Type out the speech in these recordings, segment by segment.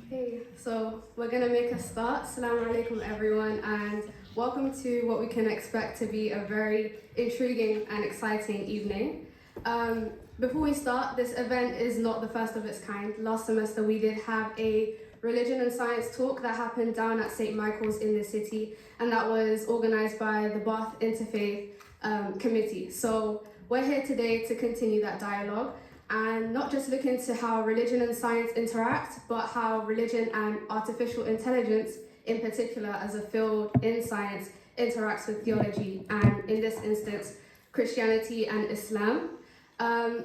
Hey, so we're going to make a start. Assalamu alaikum everyone, and welcome to what we can expect to be a very intriguing and exciting evening. Before we start, this event is not the first of its kind. Last semester we did have a religion and science talk that happened down at St. Michael's in the city, and that was organised by the Bath Interfaith committee. So we're here today to continue that dialogue and not just look into how religion and science interact, but how religion and artificial intelligence, in particular as a field in science, interacts with theology, and in this instance, Christianity and Islam.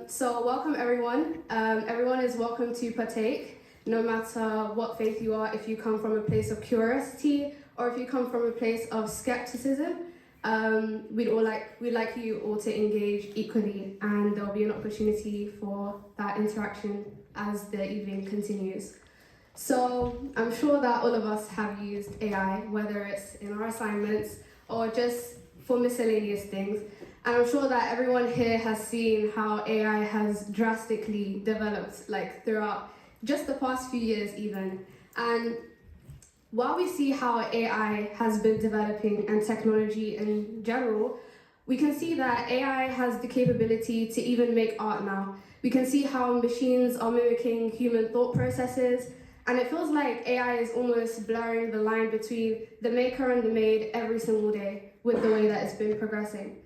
So welcome everyone. Everyone is welcome to partake, no matter what faith you are, if you come from a place of curiosity or if you come from a place of skepticism. We'd like you all to engage equally, and there'll be an opportunity for that interaction as the evening continues. So I'm sure that all of us have used AI, whether it's in our assignments or just for miscellaneous things. And I'm sure that everyone here has seen how AI has drastically developed, like throughout just the past few years even. And while we see how AI has been developing and technology in general, we can see that AI has the capability to even make art now. We can see how machines are mimicking human thought processes, and it feels like AI is almost blurring the line between the maker and the made every single day with the way that it's been progressing.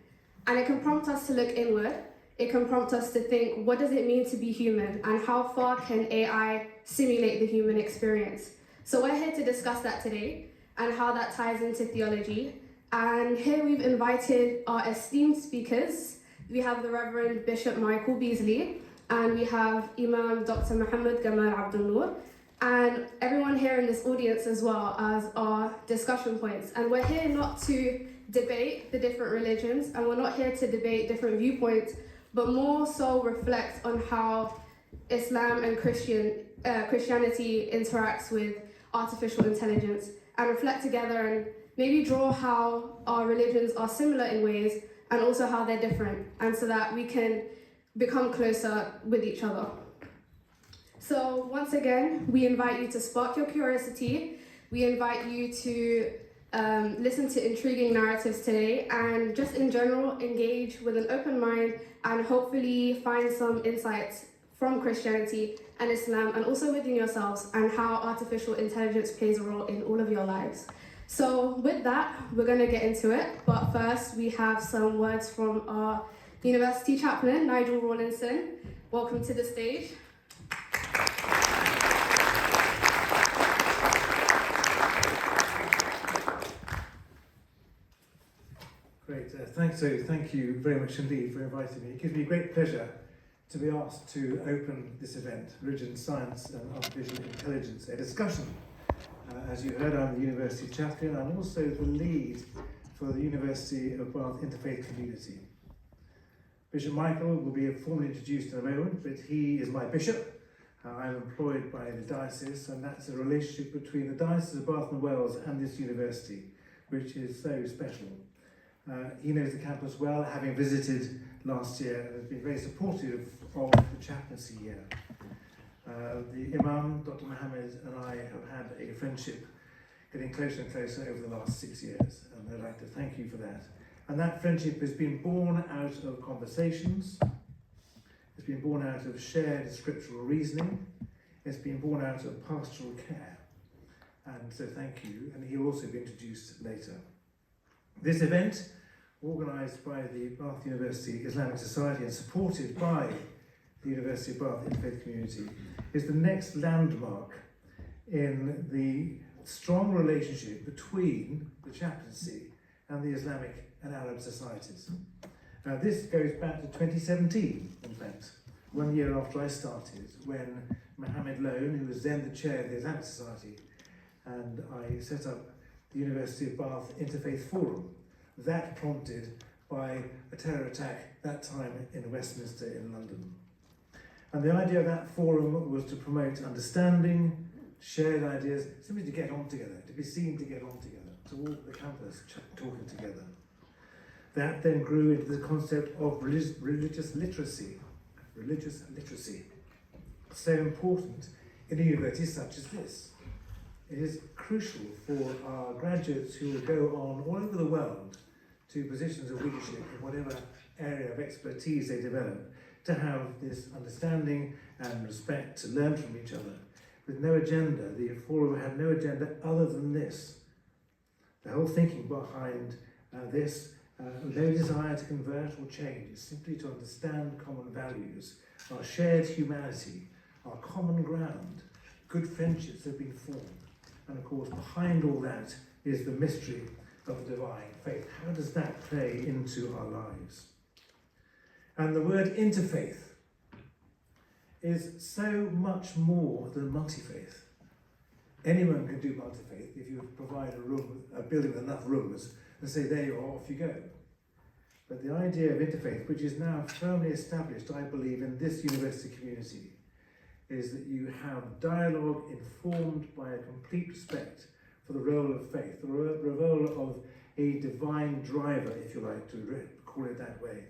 And it can prompt us to look inward. It can prompt us to think, what does it mean to be human, and how far can AI simulate the human experience? So we're here to discuss that today and how that ties into theology. And here we've invited our esteemed speakers. We have the Revd Bishop Michael Beasley, and we have Imam Dr. Mohammed Gamal Abdelnour, and everyone here in this audience as well as our discussion points. And we're here not to debate the different religions, and we're not here to debate different viewpoints, but more so reflect on how Islam and Christianity interacts with artificial intelligence, and reflect together and maybe draw how our religions are similar in ways and also how they're different, and so that we can become closer with each other. So once again, we invite you to spark your curiosity. We invite you to listen to intriguing narratives today, and just in general engage with an open mind and hopefully find some insights from Christianity and Islam, and also within yourselves, and how artificial intelligence plays a role in all of your lives. So with that, we're going to get into it. But first, we have some words from our university chaplain, Nigel Rawlinson. Welcome to the stage. Great, thank you very much indeed for inviting me. It gives me great pleasure to be asked to open this event, Religion, Science and Artificial Intelligence, a discussion. As you heard, I'm the university chaplain. I'm also the lead for the University of Bath Interfaith community. Bishop Michael will be formally introduced in a moment, but he is my bishop. I'm employed by the diocese, and that's a relationship between the Diocese of Bath and Wells and this university, which is so special. He knows the campus well, having visited last year, and has been very supportive of the chaplaincy here. The Imam, Dr. Mohammed, and I have had a friendship getting closer and closer over the last 6 years, and I'd like to thank you for that. And that friendship has been born out of conversations, it's been born out of shared scriptural reasoning, it's been born out of pastoral care. And so thank you, and he'll also be introduced later. This event, organised by the Bath University Islamic Society and supported by the University of Bath Interfaith community, is the next landmark in the strong relationship between the chaplaincy and the Islamic and Arab societies. This goes back to 2017, in fact, 1 year after I started, when Mohammed Lone, who was then the chair of the Islamic Society, and I set up the University of Bath Interfaith Forum. That prompted by a terror attack that time in Westminster in London. And the idea of that forum was to promote understanding, shared ideas, simply to get on together, to be seen to get on together, to walk the campus talking together. That then grew into the concept of religious literacy. So important in a university such as this. It is crucial for our graduates who will go on all over the world to positions of leadership in whatever area of expertise they develop, to have this understanding and respect, to learn from each other, with no agenda. The forum had no agenda other than this. The whole thinking behind this, no desire to convert or change, is simply to understand common values, our shared humanity, our common ground, good friendships have been formed. And of course, behind all that is the mystery of the divine faith. How does that play into our lives? And the word interfaith is so much more than multi-faith. Anyone can do multi-faith if you provide a building with enough rooms and say, there you are, off you go. But the idea of interfaith, which is now firmly established, I believe, in this university community, is that you have dialogue informed by a complete respect for the role of faith, the role of a divine driver, if you like to call it that way.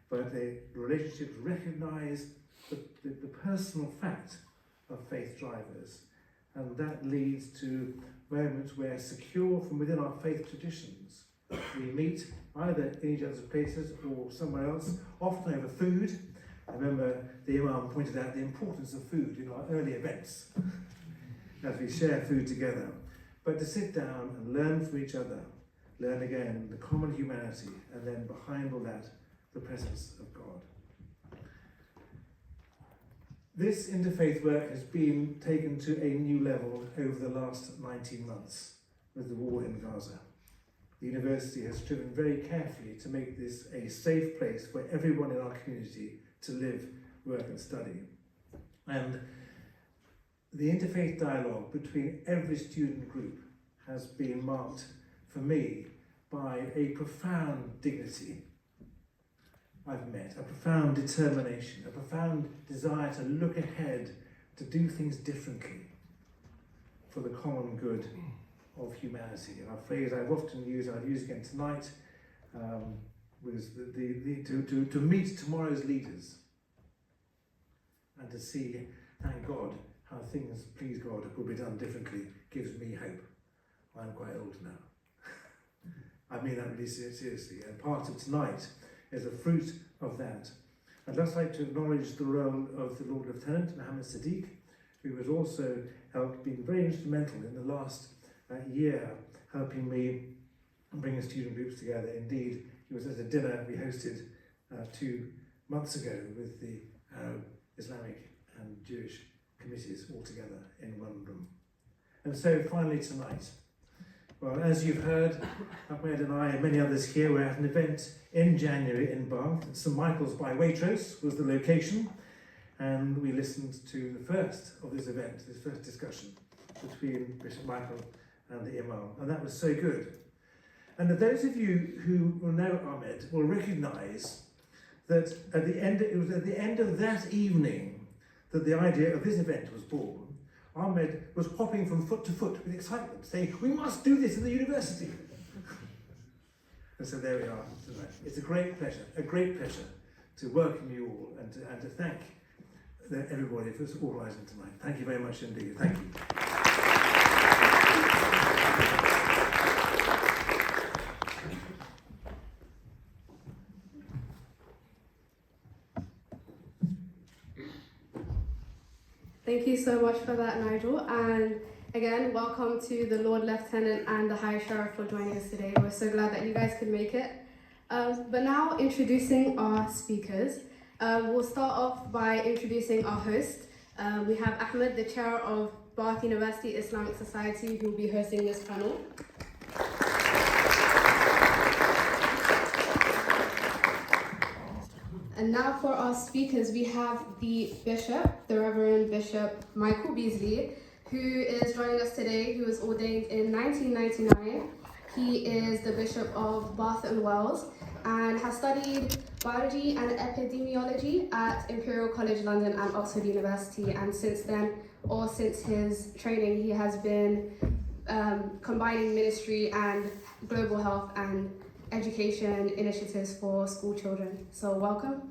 But the relationships recognise the personal fact of faith drivers, and that leads to moments where, secure from within our faith traditions, we meet either in each other's places or somewhere else, often over food. I remember the Imam pointed out the importance of food in our early events as we share food together. But to sit down and learn from each other, learn again the common humanity, and then behind all that, the presence of God. This interfaith work has been taken to a new level over the last 19 months with the war in Gaza. The university has striven very carefully to make this a safe place for everyone in our community to live, work and study. And the interfaith dialogue between every student group has been marked, for me, by a profound dignity I've met, a profound determination, a profound desire to look ahead, to do things differently for the common good of humanity. And a phrase I've often used, and I've used again tonight, was to meet tomorrow's leaders and to see, thank God, how things, please God, will be done differently, gives me hope. I'm quite old now. I mean that really seriously, and part of tonight is a fruit of that. I'd just like to acknowledge the role of the Lord Lieutenant, Mohammed Sadiq, who has also been very instrumental in the last year, helping me bring student groups together. Indeed, he was at a dinner we hosted 2 months ago with the Arab, Islamic and Jewish committees all together in one room. And so finally tonight, well, as you've heard, Ahmed and I and many others here were at an event in January in Bath. St Michael's by Waitrose was the location, and we listened to the first of this event, this first discussion between Bishop Michael and the Imam, and that was so good. And those of you who will know Ahmed will recognise that it was at the end of that evening that the idea of this event was born. Ahmed was hopping from foot to foot with excitement, saying, we must do this in the university. And so there we are tonight. It's a great pleasure to welcome you all and to thank everybody for organising tonight. Thank you very much indeed. Thank you. Thank you so much for that, Nigel. And again, welcome to the Lord Lieutenant and the High Sheriff for joining us today. We're so glad that you guys could make it. But now, introducing our speakers. We'll start off by introducing our host. We have Ahmed, the Chair of Bath University Islamic Society, who will be hosting this panel. And now for our speakers, we have the Bishop, the Reverend Bishop Michael Beasley, who is joining us today, who was ordained in 1999. He is the Bishop of Bath and Wells and has studied biology and epidemiology at Imperial College London and Oxford University. And since then, or since his training, he has been combining ministry and global health and education initiatives for school children. So welcome.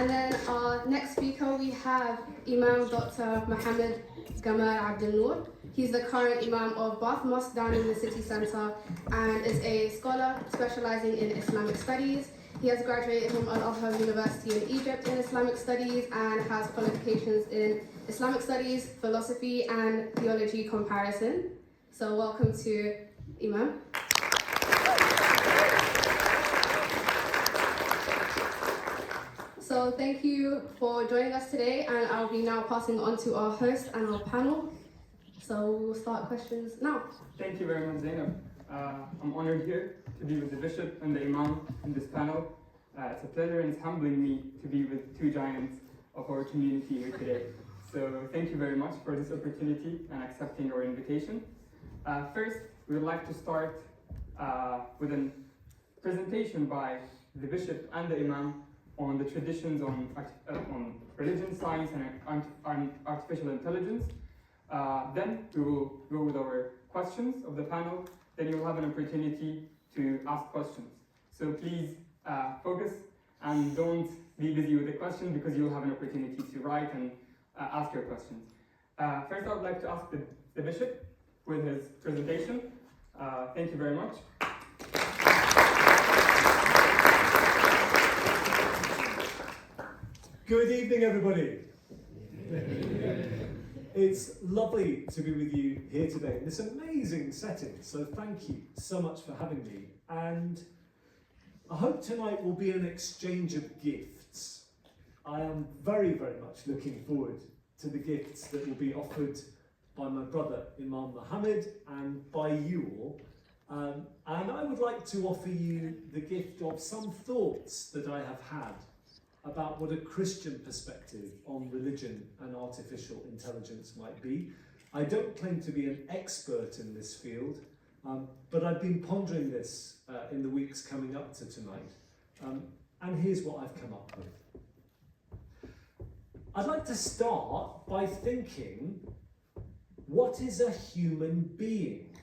And then our next speaker, we have Imam Dr. Mohammed Gamal Abdelnour. He's the current Imam of Bath Mosque down in the city centre and is a scholar specialising in Islamic studies. He has graduated from Al-Azhar University in Egypt in Islamic studies and has qualifications in Islamic studies, philosophy and theology comparison. So welcome to Imam. So thank you for joining us today, and I'll be now passing on to our host and our panel. So we'll start questions now. Thank you very much, Zainab. I'm honored here to be with the Bishop and the Imam in this panel. It's a pleasure and it's humbling me to be with two giants of our community here today. So thank you very much for this opportunity and accepting our invitation. First, we would like to start with a presentation by the Bishop and the Imam on the traditions on religion, science, and artificial intelligence. Then we will go with our questions of the panel. Then you will have an opportunity to ask questions. So please focus and don't be busy with the question because you will have an opportunity to write and ask your questions. First, I would like to ask the Bishop with his presentation. Thank you very much. Good evening, everybody. It's lovely to be with you here today in this amazing setting. So thank you so much for having me. And I hope tonight will be an exchange of gifts. I am very, very much looking forward to the gifts that will be offered by my brother Imam Mohammed and by you all. And I would like to offer you the gift of some thoughts that I have had about what a Christian perspective on religion and artificial intelligence might be. I don't claim to be an expert in this field, but I've been pondering this in the weeks coming up to tonight, and here's what I've come up with. I'd like to start by thinking, what is a human being?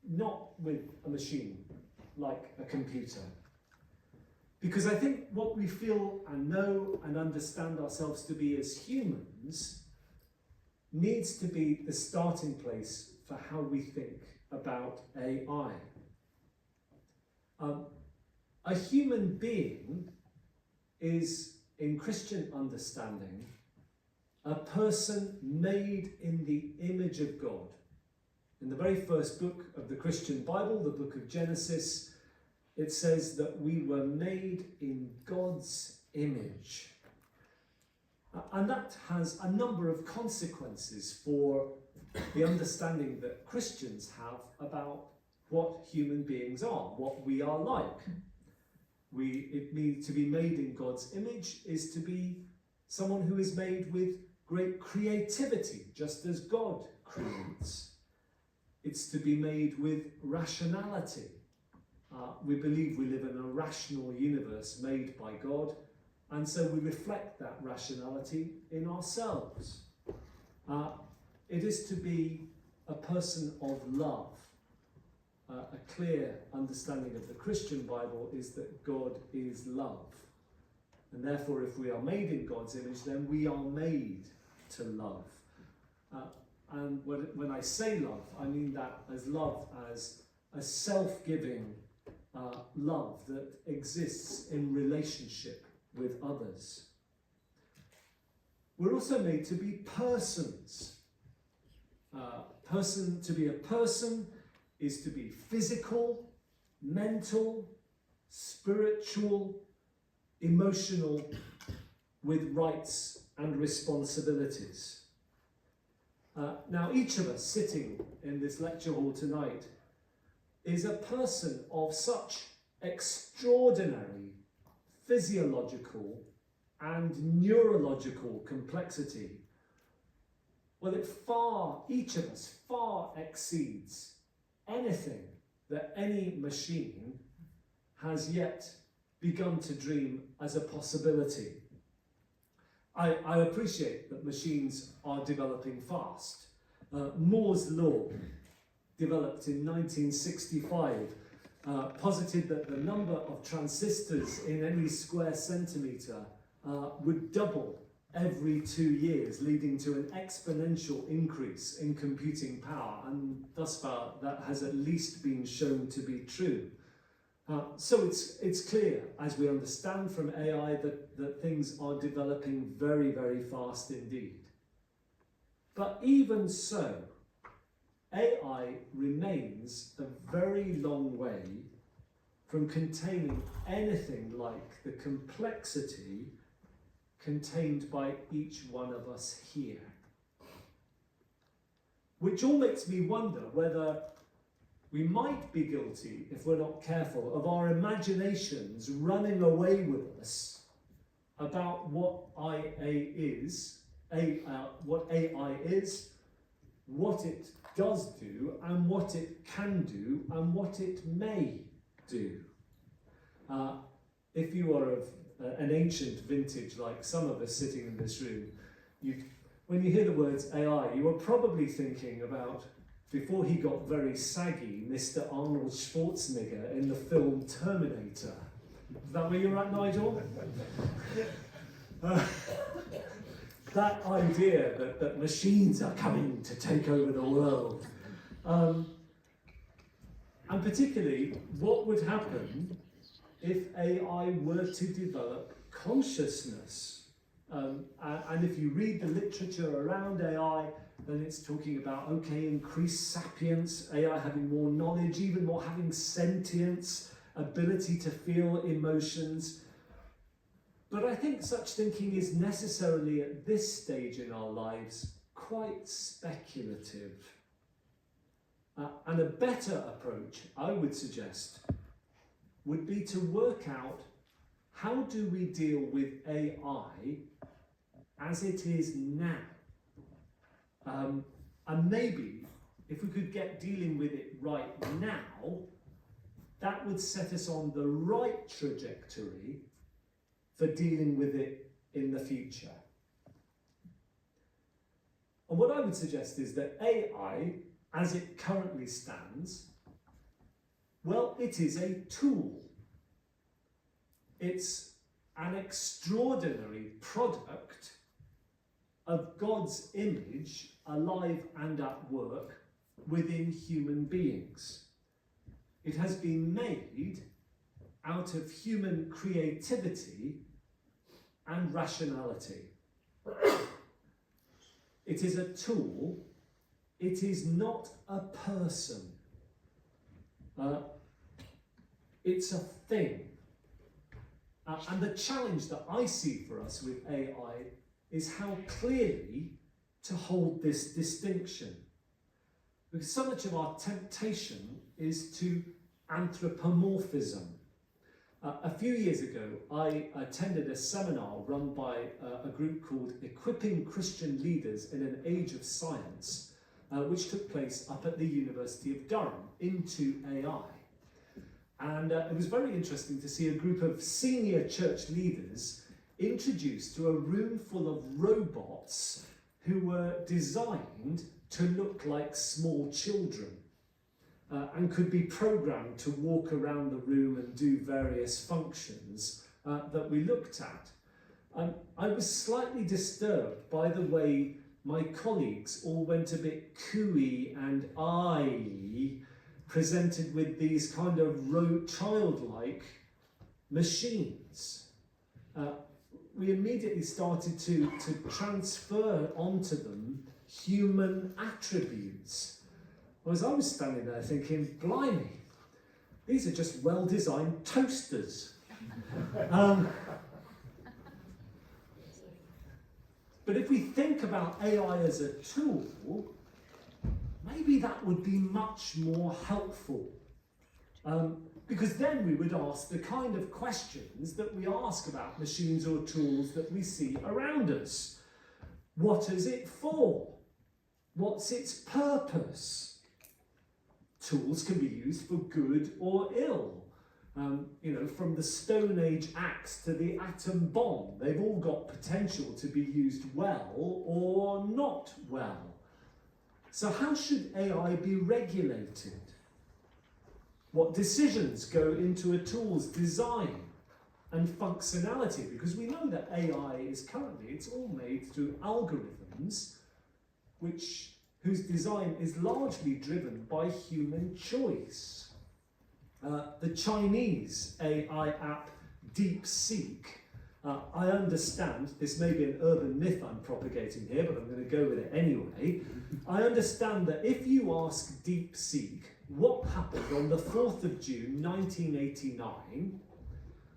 Not with a machine, like a computer. Because I think what we feel and know and understand ourselves to be as humans needs to be the starting place for how we think about AI. A human being is, in Christian understanding, a person made in the image of God. In the very first book of the Christian Bible, the book of Genesis, it says that we were made in God's image. And that has a number of consequences for the understanding that Christians have about what human beings are, what we are like. It means to be made in God's image is to be someone who is made with great creativity, just as God creates. It's to be made with rationality. We believe we live in a rational universe made by God, and so we reflect that rationality in ourselves. It is to be a person of love. A clear understanding of the Christian Bible is that God is love. And therefore, if we are made in God's image, then we are made to love. And when I say love, I mean that as love as a self-giving love that exists in relationship with others. We're also made to be persons. To be a person is to be physical, mental, spiritual, emotional, with rights and responsibilities. Now, each of us sitting in this lecture hall tonight is a person of such extraordinary physiological and neurological complexity. Well, each of us far exceeds anything that any machine has yet begun to dream as a possibility. I appreciate that machines are developing fast. Moore's law, developed in 1965, posited that the number of transistors in any square centimetre would double every 2 years, leading to an exponential increase in computing power, and thus far that has at least been shown to be true. So it's clear, as we understand from AI, that things are developing very, very fast indeed. But even so, AI remains a very long way from containing anything like the complexity contained by each one of us here. Which all makes me wonder whether we might be guilty, if we're not careful, of our imaginations running away with us about what IA is, what AI is, what it does do, and what it can do, and what it may do. If you are of an ancient vintage like some of us sitting in this room, when you hear the words AI, you are probably thinking about, before he got very saggy, Mr. Arnold Schwarzenegger in the film Terminator. Is that where you're at, Nigel? That idea that machines are coming to take over the world. And particularly, what would happen if AI were to develop consciousness? And if you read the literature around AI, then it's talking about, okay, increased sapience, AI having more knowledge, even more having sentience, ability to feel emotions. But I think such thinking is necessarily at this stage in our lives quite speculative. And a better approach, I would suggest, would be to work out how do we deal with AI as it is now. And maybe if we could get dealing with it right now, that would set us on the right trajectory for dealing with it in the future. And what I would suggest is that AI, as it currently stands, well, it is a tool. It's an extraordinary product of God's image, alive and at work within human beings. It has been made out of human creativity and rationality. It is a tool. It is not a person. It's a thing. And the challenge that I see for us with AI is how clearly to hold this distinction. Because so much of our temptation is to anthropomorphism. A few years ago, I attended a seminar run by a group called Equipping Christian Leaders in an Age of Science, which took place up at the University of Durham into AI. And it was very interesting to see a group of senior church leaders introduced to a room full of robots who were designed to look like small children and could be programmed to walk around the room and do various functions that we looked at. I was slightly disturbed by the way my colleagues all went a bit cooey and presented with these kind of childlike machines. We immediately started to transfer onto them human attributes. Whereas I was standing there thinking, blimey, these are just well-designed toasters. But if we think about AI as a tool, maybe that would be much more helpful. Because then we would ask the kind of questions that we ask about machines or tools that we see around us. What is it for? What's its purpose? Tools can be used for good or ill. From the Stone Age axe to the atom bomb, they've all got potential to be used well or not well. So how should AI be regulated? What decisions go into a tool's design and functionality, because we know that AI is currently, it's all made through algorithms whose design is largely driven by human choice. The Chinese AI app DeepSeek, I understand, this may be an urban myth I'm propagating here, but I'm going to go with it anyway. I understand that if you ask DeepSeek what happened on the 4th of June 1989,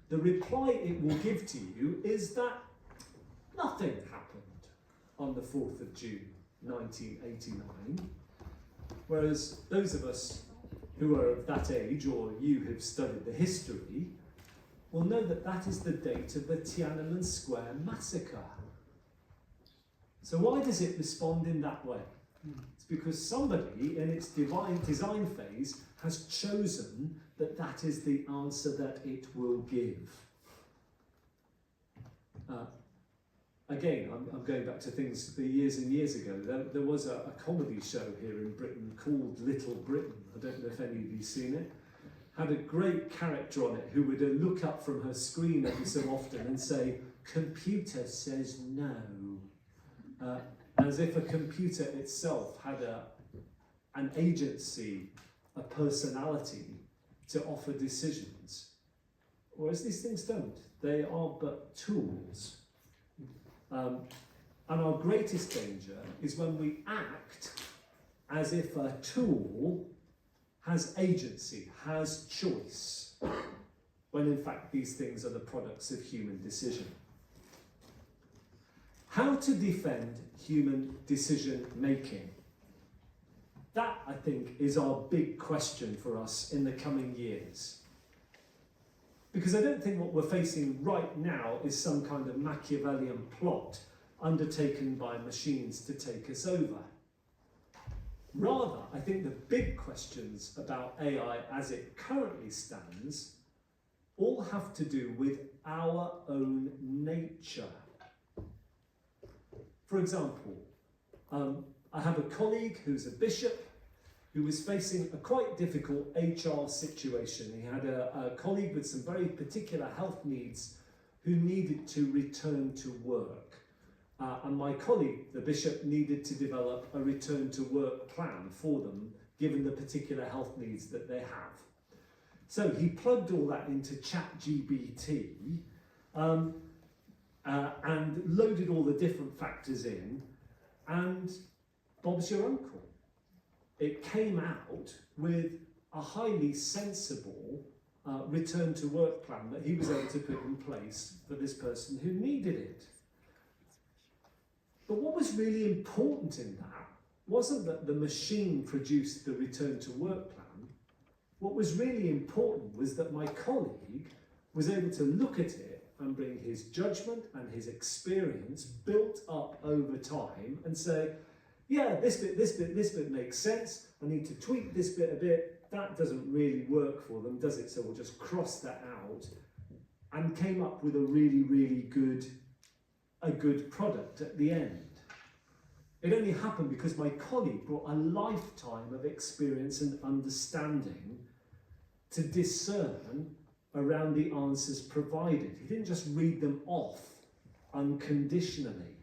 the reply it will give to you is that nothing happened on the 4th of June 1989. Whereas those of us who are of that age, or you who've studied the history, will know that that is the date of the Tiananmen Square massacre. So why does it respond in that way? It's because somebody in its design phase has chosen that that is the answer that it will give. Again, I'm going back to things the years and years ago. There was a comedy show here in Britain called Little Britain. I don't know if any of you seen it. Had a great character on it who would look up from her screen every so often and say, "Computer says no." As if a computer itself had an agency, a personality to offer decisions. Whereas these things don't. They are but tools. And our greatest danger is when we act as if a tool has agency, has choice, when in fact these things are the products of human decision. How to defend human decision making? That, I think, is our big question for us in the coming years. Because I don't think what we're facing right now is some kind of Machiavellian plot undertaken by machines to take us over. Rather, I think the big questions about AI as it currently stands all have to do with our own nature. For example, I have a colleague who's a bishop who was facing a quite difficult HR situation. He had a colleague with some very particular health needs who needed to return to work. And my colleague, the bishop, needed to develop a return to work plan for them, given the particular health needs that they have. So he plugged all that into ChatGPT and loaded all the different factors in, and Bob's your uncle. It came out with a highly sensible return to work plan that he was able to put in place for this person who needed it. But what was really important in that wasn't that the machine produced the return to work plan. What was really important was that my colleague was able to look at it and bring his judgment and his experience built up over time and say, yeah, this bit makes sense. I need to tweak this bit a bit. That doesn't really work for them, does it? So we'll just cross that out. And came up with a really, really good product at the end. It only happened because my colleague brought a lifetime of experience and understanding to discern around the answers provided. He didn't just read them off unconditionally.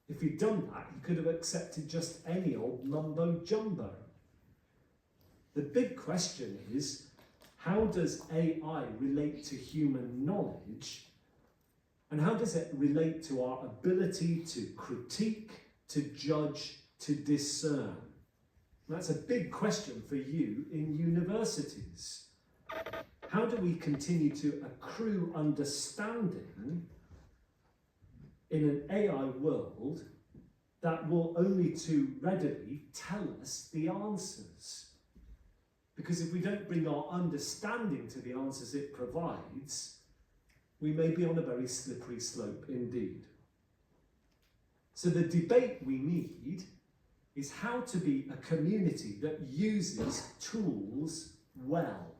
If he'd done that, he could have accepted just any old mumbo jumbo. The big question is, how does AI relate to human knowledge? And how does it relate to our ability to critique, to judge, to discern? And that's a big question for you in universities. How do we continue to accrue understanding in an AI world that will only too readily tell us the answers? Because if we don't bring our understanding to the answers it provides, we may be on a very slippery slope indeed. So the debate we need is how to be a community that uses tools well.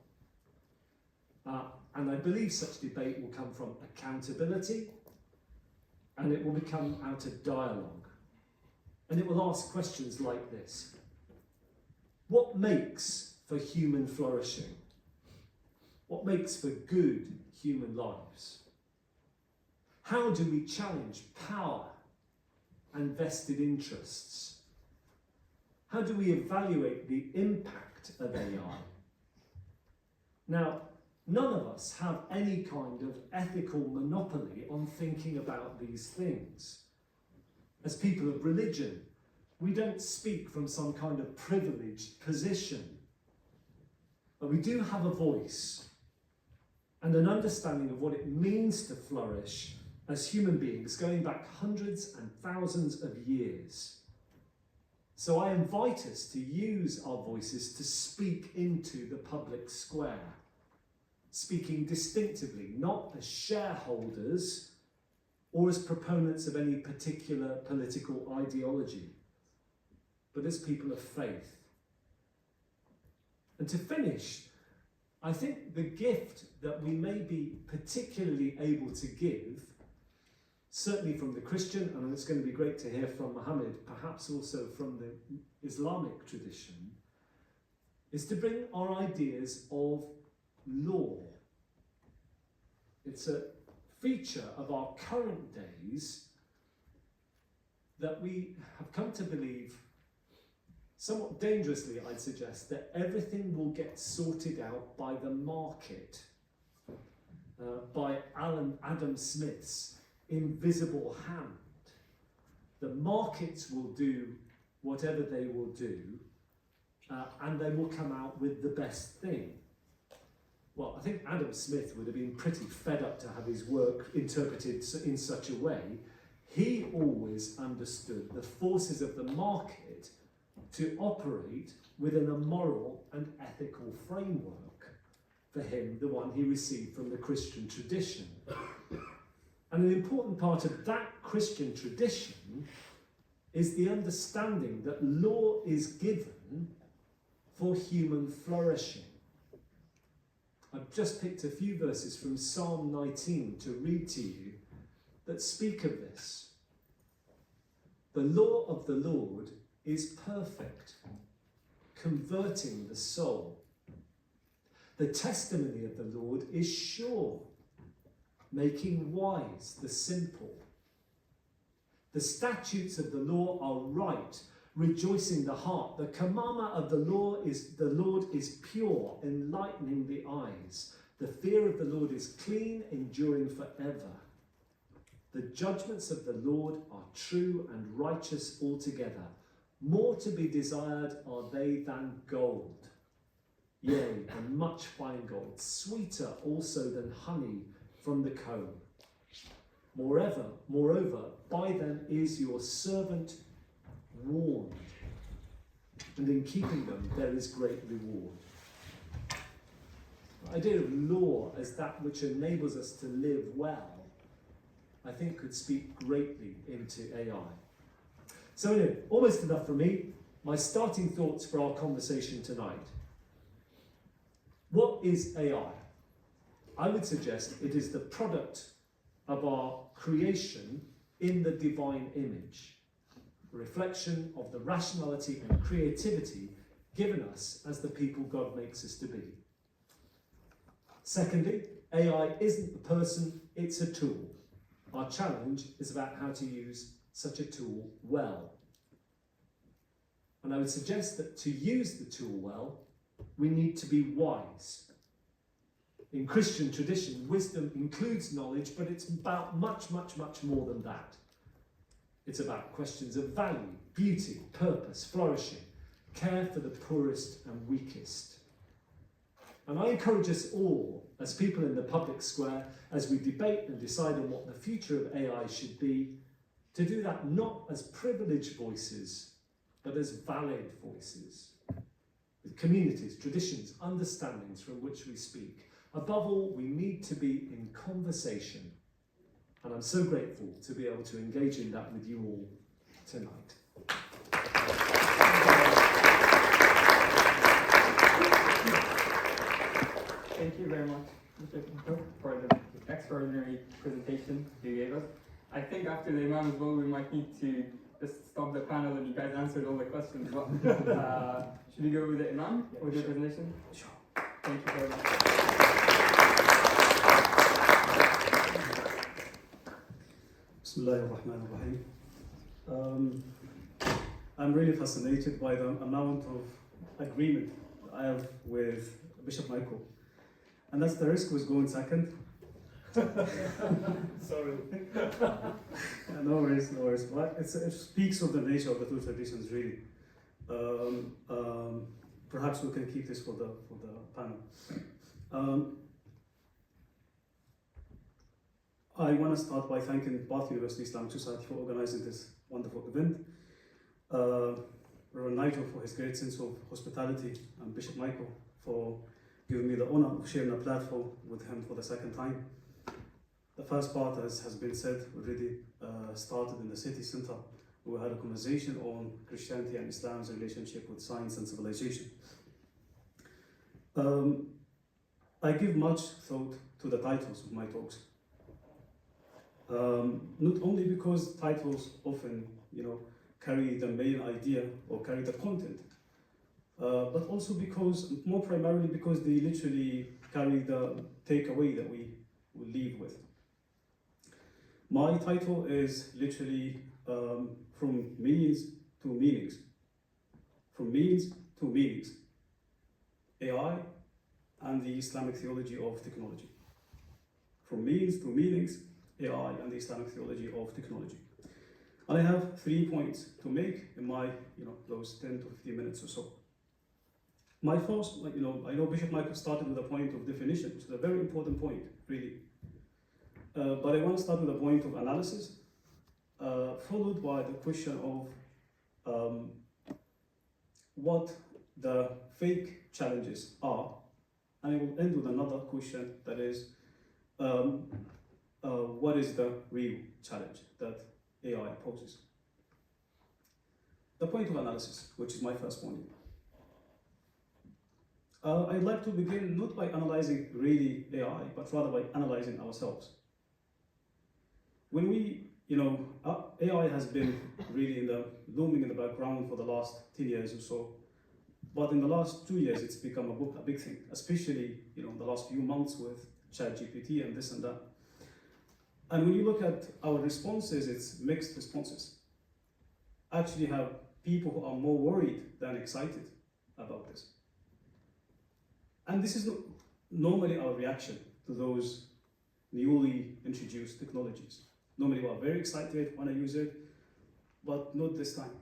And I believe such debate will come from accountability, and it will become out of dialogue. And it will ask questions like this. What makes for human flourishing? What makes for good human lives? How do we challenge power and vested interests? How do we evaluate the impact of AI? Now, none of us have any kind of ethical monopoly on thinking about these things. As people of religion, we don't speak from some kind of privileged position, but we do have a voice and an understanding of what it means to flourish as human beings going back hundreds and thousands of years. So I invite us to use our voices to speak into the public square, speaking distinctively, not as shareholders or as proponents of any particular political ideology, but as people of faith. And to finish, I think the gift that we may be particularly able to give, certainly from the Christian, and it's going to be great to hear from Mohammed, perhaps also from the Islamic tradition, is to bring our ideas of law. It's a feature of our current days that we have come to believe, somewhat dangerously I'd suggest, that everything will get sorted out by the market, by Adam Smith's invisible hand. The markets will do whatever they will do, and they will come out with the best thing. Well, I think Adam Smith would have been pretty fed up to have his work interpreted in such a way. He always understood the forces of the market to operate within a moral and ethical framework. For him, the one he received from the Christian tradition. And an important part of that Christian tradition is the understanding that law is given for human flourishing. I've just picked a few verses from Psalm 19 to read to you that speak of this. The law of the Lord is perfect, converting the soul. The testimony of the Lord is sure, making wise the simple. The statutes of the law are right, rejoicing the heart. The commandment of the Lord is pure, enlightening the eyes. The fear of the Lord is clean, enduring forever. The judgments of the Lord are true and righteous altogether. More to be desired are they than gold, yea, and much fine gold, sweeter also than honey from the comb. Moreover, by them is your servant warned, and in keeping them there is great reward. The idea of law as that which enables us to live well, I think could speak greatly into AI. So anyway, almost enough from me. My starting thoughts for our conversation tonight. What is AI? I would suggest it is the product of our creation in the divine image, a reflection of the rationality and creativity given us as the people God makes us to be. Secondly, AI isn't a person, it's a tool. Our challenge is about how to use such a tool well. And I would suggest that to use the tool well, we need to be wise. In Christian tradition, wisdom includes knowledge, but it's about much, much, much more than that. It's about questions of value, beauty, purpose, flourishing, care for the poorest and weakest. And I encourage us all, as people in the public square, as we debate and decide on what the future of AI should be, to do that not as privileged voices, but as valid voices, with communities, traditions, understandings from which we speak. Above all, we need to be in conversation, and I'm so grateful to be able to engage in that with you all tonight. Thank you very much, Mr. Pinto, for the extraordinary presentation you gave us. I think after the Imam as well, we might need to just stop the panel and you guys answered all the questions. Should we go with the Imam with your presentation? Sure. Thank you very much. Bismillahir Rahmanir Rahim. I'm really fascinated by the amount of agreement I have with Bishop Michael. And that's the risk was going second. Sorry. No worries, no worries. But it speaks of the nature of the two traditions, really. Perhaps we can keep this for the panel. I want to start by thanking Bath University Islamic Society for organizing this wonderful event. Reverend Nigel for his great sense of hospitality, and Bishop Michael for giving me the honor of sharing a platform with him for the second time. The first part, as has been said, already started in the city center. We had a conversation on Christianity and Islam's relationship with science and civilization. I give much thought to the titles of my talks. Not only because titles often, carry the main idea or carry the content, but also because, more primarily because they literally carry the takeaway that we will leave with. My title is literally from means to meanings. From means to meanings. AI and the Islamic theology of technology. From means to meanings, AI and the Islamic theology of technology. And I have 3 points to make in my, those 10 to 15 minutes or so. My first, I know Bishop Michael started with a point of definition, which is a very important point, really. But I want to start with a point of analysis, followed by the question of what the fake challenges are, and I will end with another question that is, what is the real challenge that AI poses? The point of analysis, which is my first point. I'd like to begin not by analyzing really AI, but rather by analyzing ourselves. When we, AI has been really looming in the background for the last 10 years or so, but in the last 2 years, it's become a big thing, especially, in the last few months with ChatGPT and this and that. And when you look at our responses, it's mixed responses. Actually have people who are more worried than excited about this. And this is normally our reaction to those newly introduced technologies. Normally we are very excited when I use it, but not this time.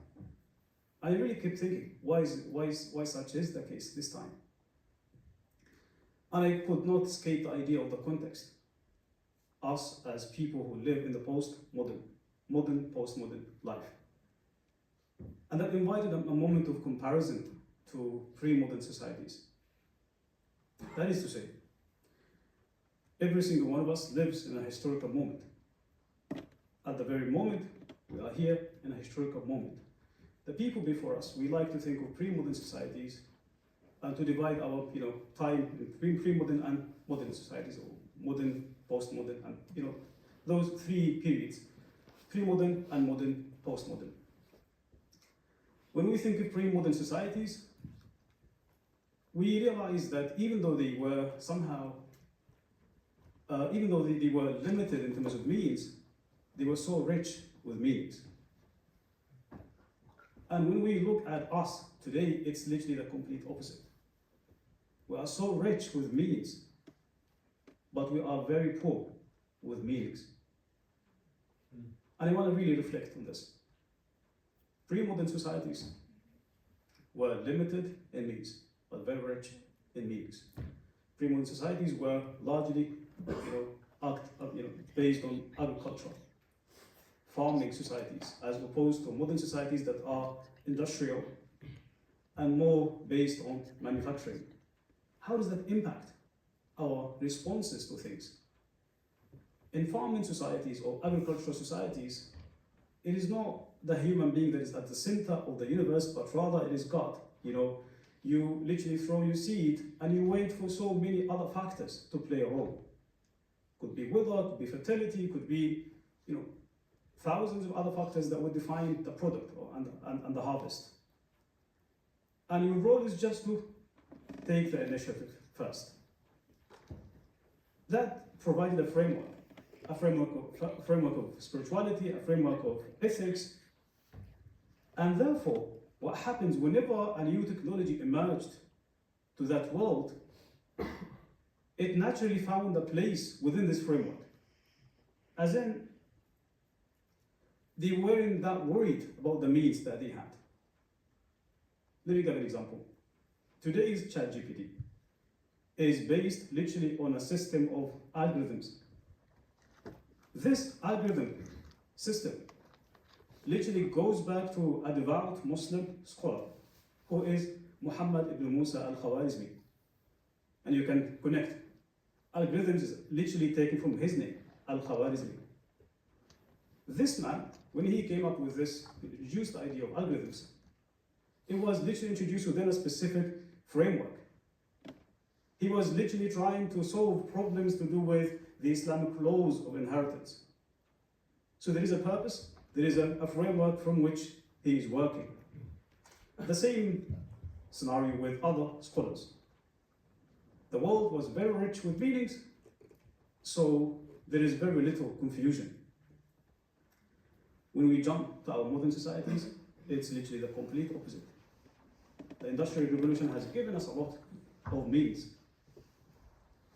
I really kept thinking, why such is the case this time? And I could not escape the idea of the context. Us as people who live in the postmodern life. And that invited a moment of comparison to pre-modern societies. That is to say, every single one of us lives in a historical moment. At the very moment, we are here in a historical moment. The people before us, we like to think of pre-modern societies and to divide our time between pre-modern and modern societies, or modern, postmodern, and those 3 periods, pre-modern and modern, postmodern. When we think of pre-modern societies, we realize that even though they were somehow, even though they were limited in terms of means, they were so rich with meanings. And when we look at us today, it's literally the complete opposite. We are so rich with means, but we are very poor with meanings. And I want to really reflect on this. Pre-modern societies were limited in means, but very rich in meanings. Pre-modern societies were largely, based on agriculture, farming societies, as opposed to modern societies that are industrial and more based on manufacturing. How does that impact our responses to things? In farming societies or agricultural societies, it is not the human being that is at the center of the universe, but rather it is God. You literally throw your seed and you wait for so many other factors to play a role. Could be weather, could be fertility, could be, thousands of other factors that would define the product and the harvest. And your role is just to take the initiative first. That provided a framework a framework of spirituality, a framework of ethics. And therefore, what happens whenever a new technology emerged to that world, it naturally found a place within this framework. As in, they weren't that worried about the means that they had. Let me give an example. Today's ChatGPT is based literally on a system of algorithms. This algorithm system literally goes back to a devout Muslim scholar who is Muhammad ibn Musa al-Khwarizmi. And you can connect. Algorithms is literally taken from his name, al-Khwarizmi. This man, when he came up with this, introduced the idea of algorithms, it was literally introduced within a specific framework. He was literally trying to solve problems to do with the Islamic laws of inheritance. So there is a purpose, there is a framework from which he is working. The same scenario with other scholars. The world was very rich with meanings, so there is very little confusion. When we jump to our modern societies, it's literally the complete opposite. The Industrial Revolution has given us a lot of meanings,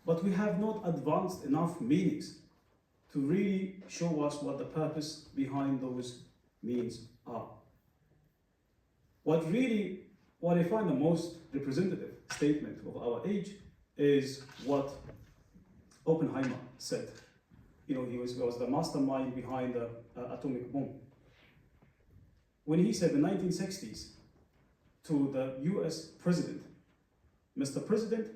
but we have not advanced enough meanings to really show us what the purpose behind those means are. What I find the most representative statement of our age is what Oppenheimer said. He was the mastermind behind the atomic bomb. When he said in the 1960s to the US president, "Mr. President,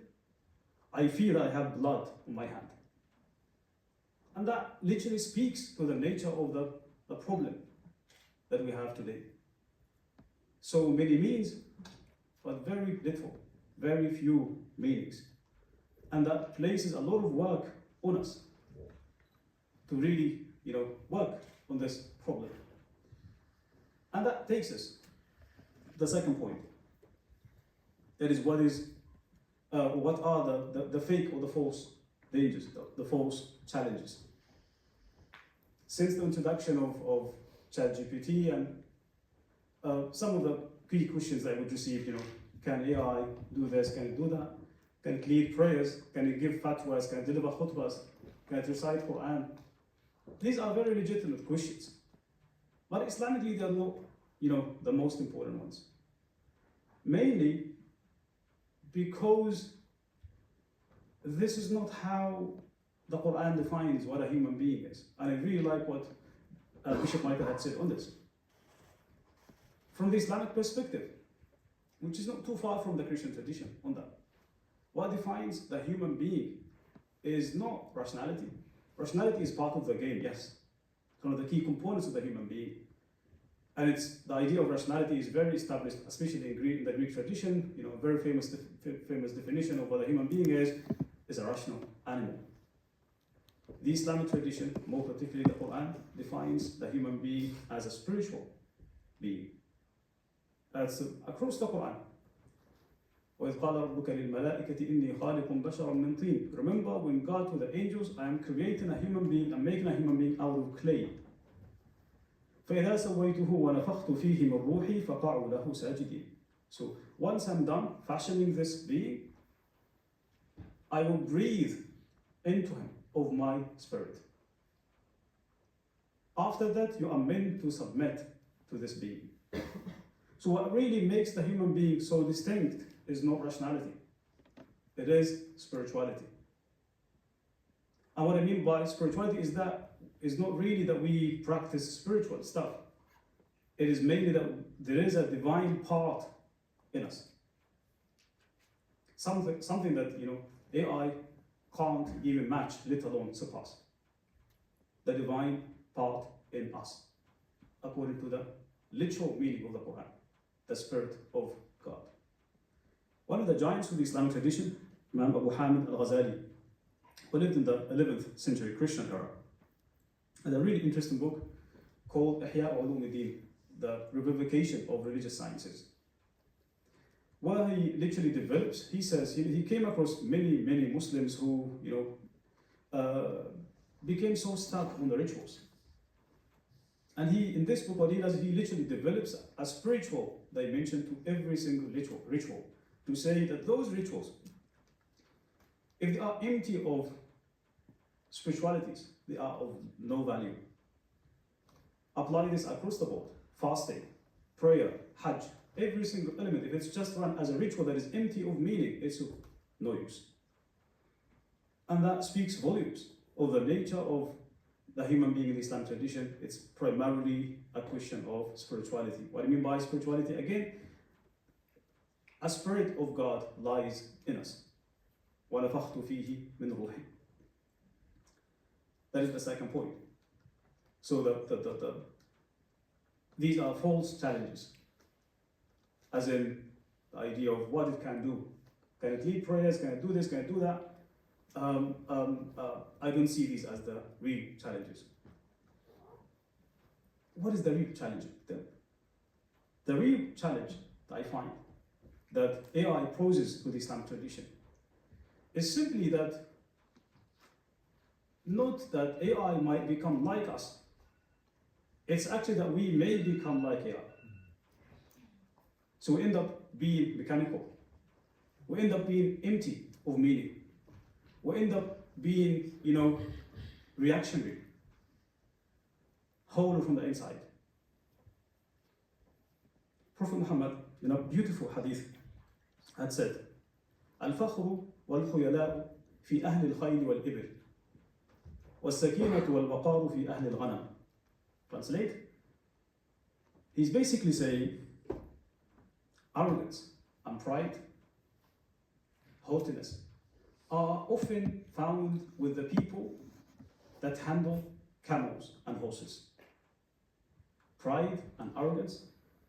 I feel I have blood on my hand." And that literally speaks to the nature of the problem that we have today. So many means, but very little, very few meanings. And that places a lot of work on us to really, work on this problem. And that takes us to the second point. That is what are the fake or the false dangers, the false challenges. Since the introduction of ChatGPT and some of the key questions I would receive, can AI do this, can it do that? Can it lead prayers? Can it give fatwas? Can it deliver khutbas? Can it recite Quran? These are very legitimate questions. But Islamically, they are not, the most important ones. Mainly because this is not how the Quran defines what a human being is. And I really like what Bishop Michael had said on this. From the Islamic perspective, which is not too far from the Christian tradition on that, what defines the human being is not rationality. Rationality is part of the game, yes. It's one of the key components of the human being. And the idea of rationality is very established, especially in the Greek tradition. A very famous definition of what a human being is a rational animal. The Islamic tradition, more particularly the Quran, defines the human being as a spiritual being. That's across the Quran. وَإِذْ قَالَ رَبُّكَ لِلْمَلَائِكَةِ إِنِّي خَالِقٌ بَشَرًا مِنْ طِينٍ. Remember when God told the angels, I am creating a human being, I'm making a human being out of clay. فَإِذَا سَوَّيْتُهُ وَنَفَخْتُ فِيهِ مِنْ رُوحِي فَقَعُوا لَهُ سَاجِدِينَ. So once I'm done fashioning this being, I will breathe into him of my spirit. After that, you are meant to submit to this being. So what really makes the human being so distinct is not rationality. It is spirituality. And what I mean by spirituality is not really that we practice spiritual stuff. It is mainly that there is a divine part in us. Something that AI can't even match, let alone surpass. The divine part in us, according to the literal meaning of the Quran, the Spirit of God. One of the giants of the Islamic tradition, Imam Abu Hamid al-Ghazali, who lived in the 11th century Christian era, had a really interesting book called Ihya Ulumuddin, the Revivification of Religious Sciences, where he literally develops, he says, he came across many Muslims who, became so stuck on the rituals. And he, in this book, what he does, he literally develops a spiritual dimension to every single ritual to say that those rituals, if they are empty of spiritualities, they are of no value. Apply this across the board. Fasting, prayer, hajj, every single element, if it's just run as a ritual that is empty of meaning, it's of no use. And that speaks volumes of the nature of the human being in the Islamic tradition. It's primarily a question of spirituality. What I mean by spirituality? Again, a spirit of God lies in us. وَنَفَخْتُ فِيهِ مِنْ رُوحِي. That is the second point. So these are false challenges, as in the idea of what it can do. Can it lead prayers? Can it do this? Can it do that? I don't see these as the real challenges. What is the real challenge then? The real challenge that I find that AI poses to the Islamic tradition is simply that, not that AI might become like us, it's actually that we may become like AI. So we end up being mechanical. We end up being empty of meaning. We end up being, reactionary, hollow from the inside. Prophet Muhammad, in a beautiful hadith, had said, الفخر والخيلاء في أهل الخيل والإبل والسكينة والوقار في أهل الغنم. Translate? He's basically saying arrogance and pride, haughtiness, are often found with the people that handle camels and horses. Pride and arrogance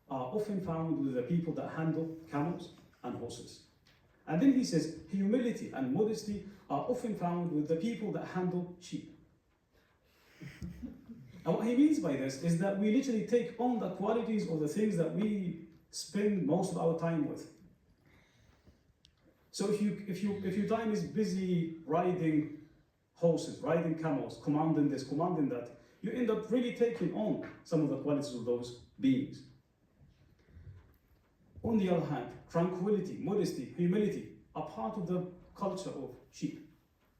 are often found with the people that handle camels and horses. And then he says, humility and modesty are often found with the people that handle sheep. And what he means by this is that we literally take on the qualities of the things that we spend most of our time with. So if your time is busy riding horses, riding camels, commanding this, commanding that, you end up really taking on some of the qualities of those beings. On the other hand, tranquility, modesty, humility are part of the culture of sheep.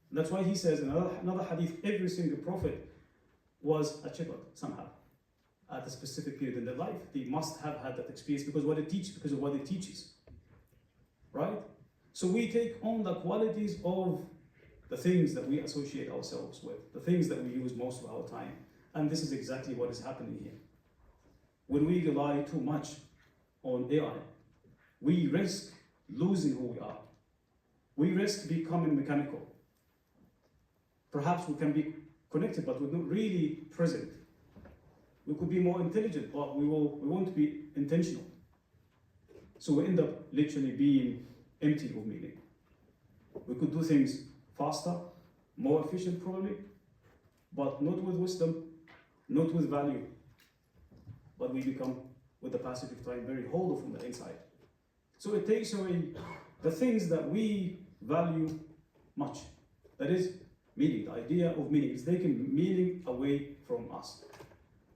And that's why he says in another hadith, every single prophet was a shepherd somehow at a specific period in their life. They must have had that experience because of what it teaches, right? So we take on the qualities of the things that we associate ourselves with, the things that we use most of our time. And this is exactly what is happening here. When we rely too much on AI, we risk losing who we are. We risk becoming mechanical. Perhaps we can be connected, but we're not really present. We could be more intelligent, but we won't be intentional. So we end up literally being empty of meaning. We could do things faster, more efficient probably, but not with wisdom, not with value. But we become, with the passage of time, very hollow from the inside. So it takes away the things that we value much. That is meaning, the idea of meaning. It's taking meaning away from us.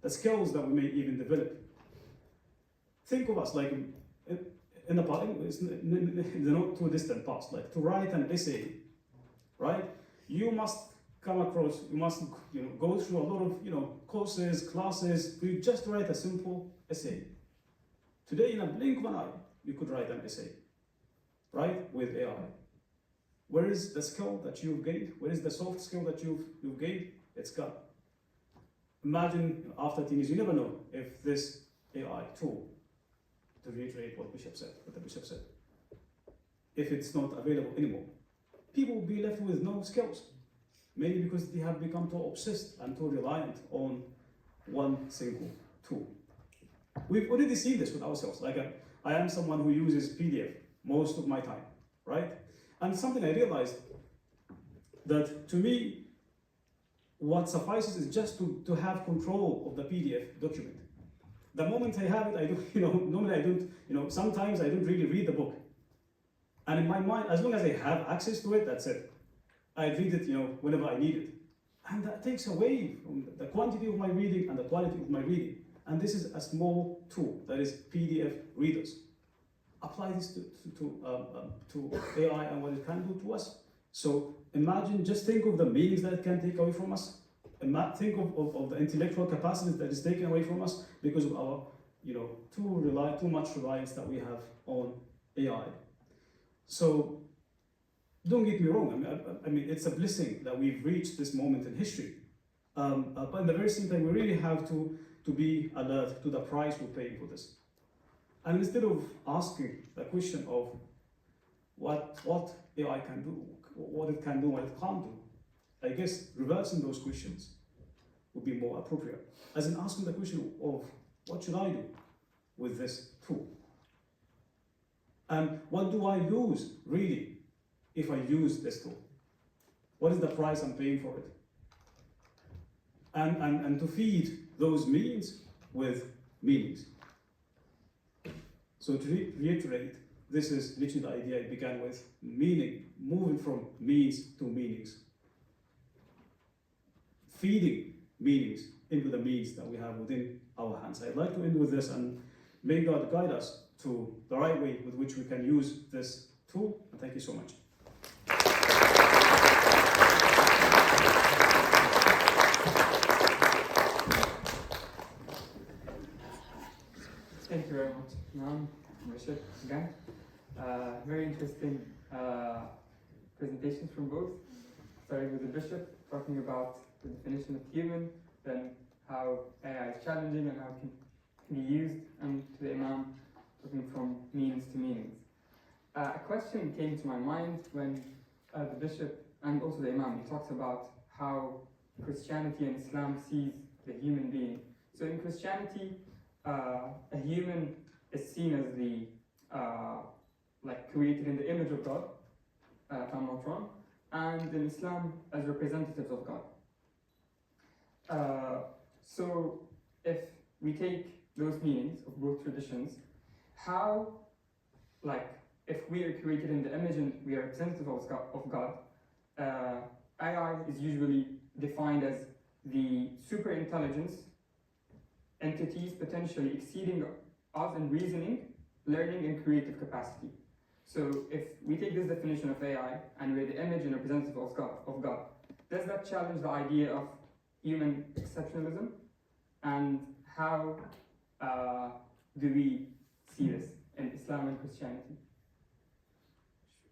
The skills that we may even develop. Think of us like in the not too distant past, like to write an essay, right? You must come across, you must go through a lot of courses, classes, to just write a simple essay. Today, in a blink of an eye, you could write an essay, right? With AI. Where is the skill that you've gained? Where is the soft skill that you've gained? It's gone. Imagine after 10 years, you never know if this AI tool, to reiterate what the bishop said, if it's not available anymore, people will be left with no skills. Mainly because they have become too obsessed and too reliant on one single tool. We've already seen this with ourselves. I am someone who uses PDF most of my time, right? And something I realized that to me, what suffices is just to have control of the PDF document. The moment I have it, I don't, normally I don't, sometimes I don't really read the book. And in my mind, as long as I have access to it, that's it. I read it, whenever I need it. And that takes away from the quantity of my reading and the quality of my reading. And this is a small tool, that is PDF readers. Apply this to AI and what it can do to us. So imagine, just think of the meanings that it can take away from us. Think of the intellectual capacities that is taken away from us because of our, too much reliance that we have on AI. So don't get me wrong. I mean, it's a blessing that we've reached this moment in history. But at the very same time, we really have to be alert to the price we're paying for this. And instead of asking the question of what AI can do, what it can do, what it can't do, I guess reversing those questions would be more appropriate. As in asking the question of what should I do with this tool? And what do I lose really if I use this tool? What is the price I'm paying for it? And to feed those means with meanings. So to reiterate, this is literally the idea I began with, meaning, moving from means to meanings. Feeding meanings into the means that we have within our hands. I'd like to end with this, and may God guide us to the right way with which we can use this tool. And thank you so much. Thank you very much, Imam, Bishop, again. Very interesting presentations from both. Starting with the Bishop, talking about the definition of human, then how AI is challenging and how it can be used, and to the Imam, talking from means to meanings. A question came to my mind when the Bishop and also the Imam, he talks about how Christianity and Islam sees the human being. So in Christianity, a human is seen as the created in the image of God, if I'm not wrong, and in Islam as representatives of God. So if we take those meanings of both traditions, how, if we are created in the image and we are representative of God, AI is usually defined as the super intelligence entities potentially exceeding us in reasoning, learning, and creative capacity. So if we take this definition of AI and we're the image and representative of God, does that challenge the idea of human exceptionalism? And how do we see this in Islam and Christianity?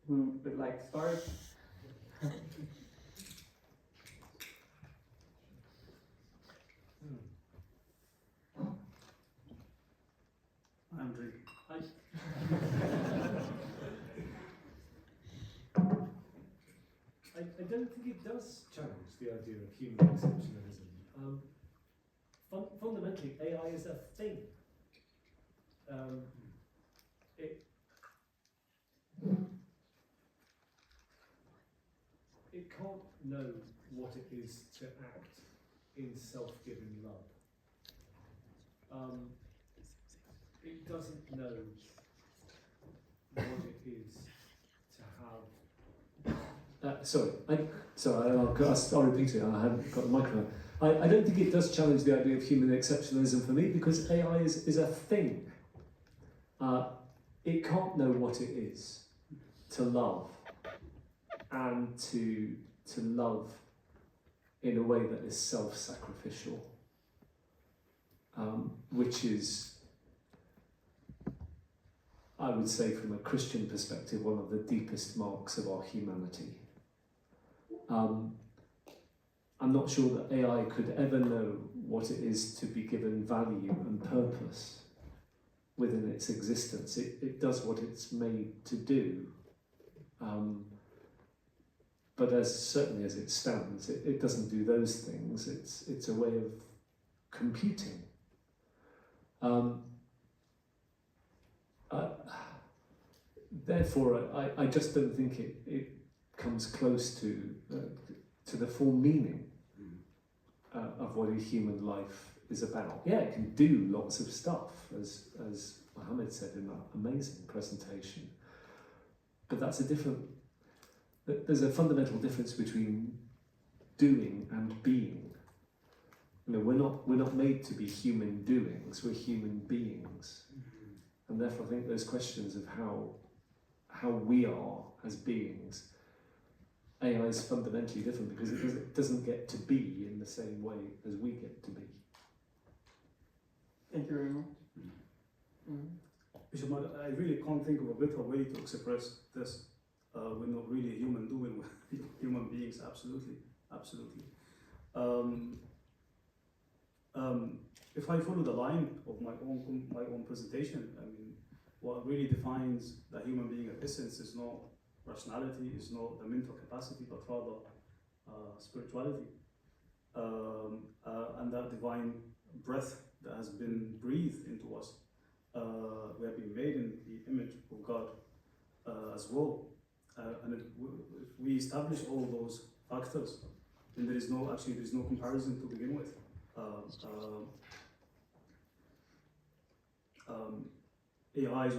Who would like to start? Andrew. I don't think it does challenge the idea of human exceptionalism. Fundamentally, AI is a thing. It can't know what it is to act in self-giving love. It doesn't know what it is to have. I'll repeat it. I haven't got the microphone. I don't think it does challenge the idea of human exceptionalism for me, because AI is a thing. It can't know what it is to love, and to love in a way that is self-sacrificial, which is, I would say, from a Christian perspective, one of the deepest marks of our humanity. I'm not sure that AI could ever know what it is to be given value and purpose within its existence. It does what it's made to do. But certainly as it stands, it doesn't do those things. It's a way of computing. Therefore, I just don't think it comes close to the full meaning of what a human life is about. Yeah, it can do lots of stuff, as Mohammed said in that amazing presentation. But there's a fundamental difference between doing and being. We're not made to be human doings, we're human beings. And therefore I think those questions of how we are as beings, AI is fundamentally different because it doesn't get to be in the same way as we get to be. Thank you very much. Bishop, I really can't think of a better way to express this. We're not really a human doing, we're human beings, absolutely. If I follow the line of my own presentation, I mean, what really defines the human being at essence is not rationality, is not the mental capacity, but rather spirituality, and that divine breath that has been breathed into us. We have been made in the image of God as well, and if we establish all those factors, then there is no comparison to begin with. AI is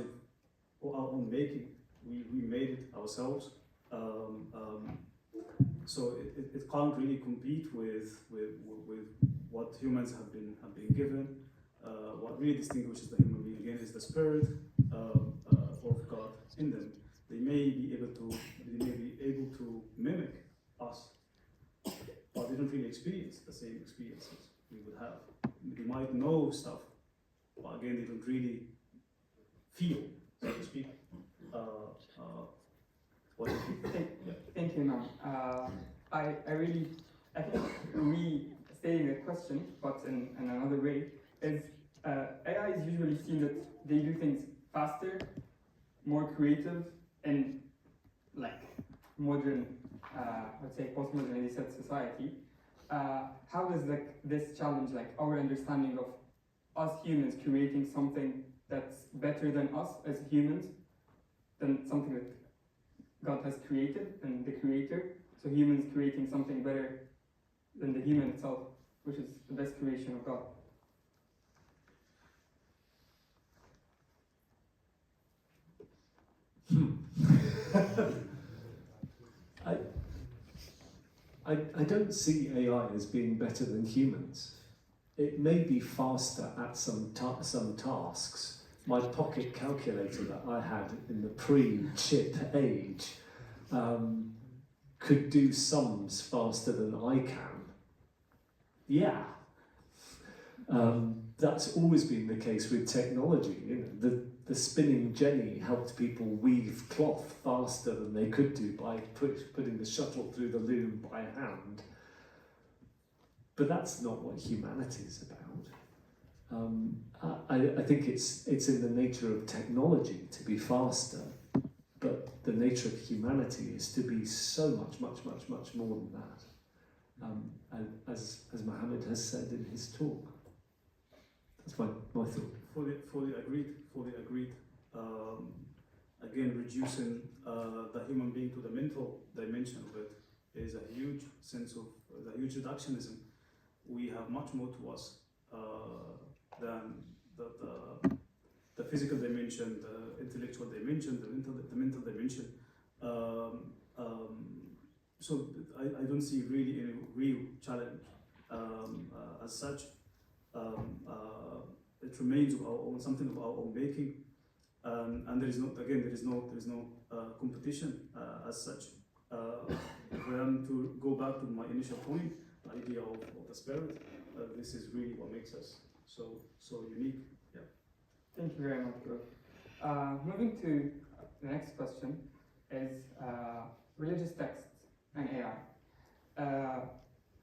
our own making. We made it ourselves, so it can't really compete with what humans have been given. What really distinguishes the human being again is the spirit of God in them. They may be able to mimic us, but they don't really experience the same experiences we would have. They might know stuff, but again, they don't really feel, so to speak. What do you think? Thank you, Imam. I think restating the question, but in another way, is AI is usually seen that they do things faster, more creative, and like modern, let's say postmodern society. How does this challenge our understanding of us humans creating something that's better than us as humans, than something that God has created and the creator? So humans creating something better than the human itself, which is the best creation of God. I don't see AI as being better than humans. It may be faster at some tasks. My pocket calculator that I had in the pre-chip age could do sums faster than I can. Yeah. That's always been the case with technology. The spinning jenny helped people weave cloth faster than they could do by putting the shuttle through the loom by hand. But that's not what humanity is about. I think it's in the nature of technology to be faster, but the nature of humanity is to be so much more than that. And as Mohammed has said in his talk. That's my thought. Fully agreed. Again, reducing the human being to the mental dimension of it is a huge huge reductionism. We have much more to us than the physical dimension, the intellectual dimension, the mental dimension. So I don't see really any real challenge as such. It remains of our own, something of our own making, and there is no competition as such. If I am to go back to my initial point, the idea of the spirit, this is really what makes us so unique. Yeah. Thank you very much, bro. Moving to the next question is religious texts and AI.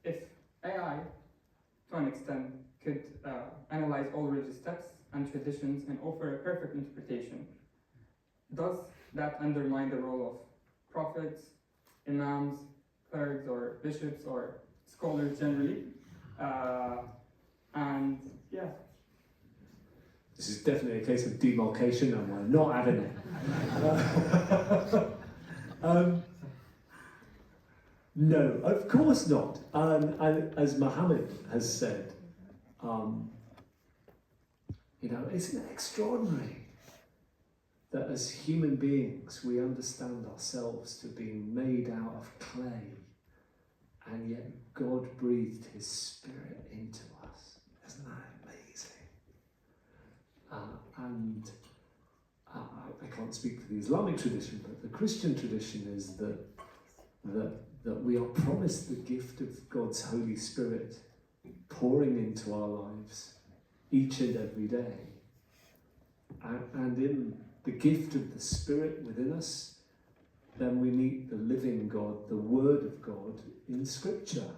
If AI, to an extent, could analyze all religious texts and traditions and offer a perfect interpretation, does that undermine the role of prophets, imams, clerics, or bishops, or scholars generally? And yeah. This is definitely a case of demarcation, and we're not having it. No, of course not. And as Mohammed has said, isn't it extraordinary that as human beings we understand ourselves to be made out of clay and yet God breathed his spirit into us. Isn't that amazing? And I can't speak for the Islamic tradition, but the Christian tradition is that we are promised the gift of God's Holy Spirit pouring into our lives each and every day. And in the gift of the Spirit within us, then we meet the living God, the Word of God in Scripture.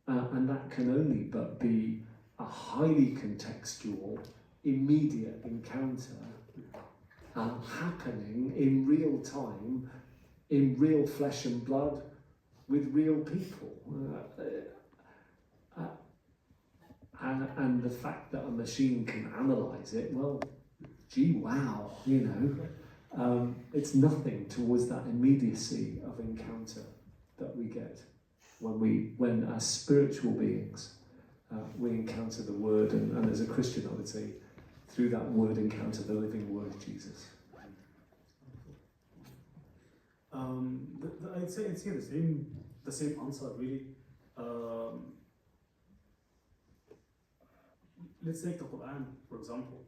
And that can only but be a highly contextual, immediate encounter happening in real time, in real flesh and blood, with real people. And the fact that a machine can analyse it, well, gee, wow, you know, it's nothing towards that immediacy of encounter that we get when as spiritual beings we encounter the Word, and as a Christian, I would say, through that Word encounter the living Word, Jesus. I'd say it's here the same answer really. Let's take the Quran for example.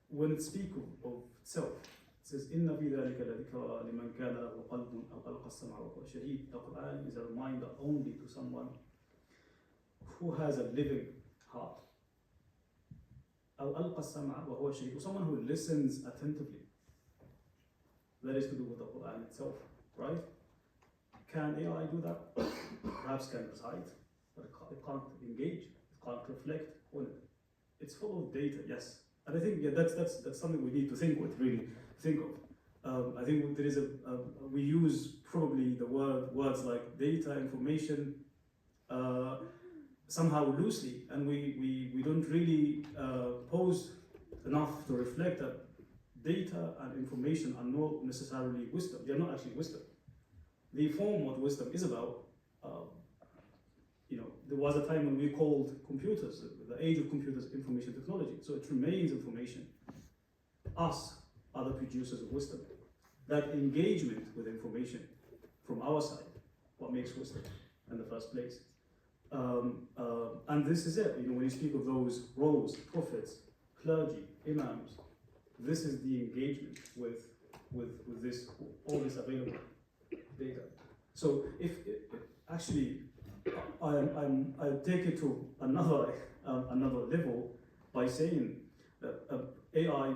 When it speaks of itself, it says, "Inna fi dhalika ladhikra liman kana lahu qalbun aw alqa as-sam'a wa huwa shahid." The Quran is a reminder only to someone who has a living heart. أو ألقى السمع وهو شهيد, or someone who listens attentively. That is to do with the Quran itself, right? Can AI do that? Perhaps can recite, but it can't engage, it can't reflect on it. It's full of data, yes. And I think that's something we need to think with, really. Think of. I think there is we use probably the words like data, information, somehow loosely, and we don't really pause enough to reflect that data and information are not necessarily wisdom. They are not actually wisdom. They form what wisdom is about. There was a time when we called computers, the age of computers, information technology. So it remains information. Us are the producers of wisdom. That engagement with information from our side, what makes wisdom in the first place. And this is it. When you speak of those roles, prophets, clergy, imams, this is the engagement with this, all this available data. So if actually I take it to another level by saying that AI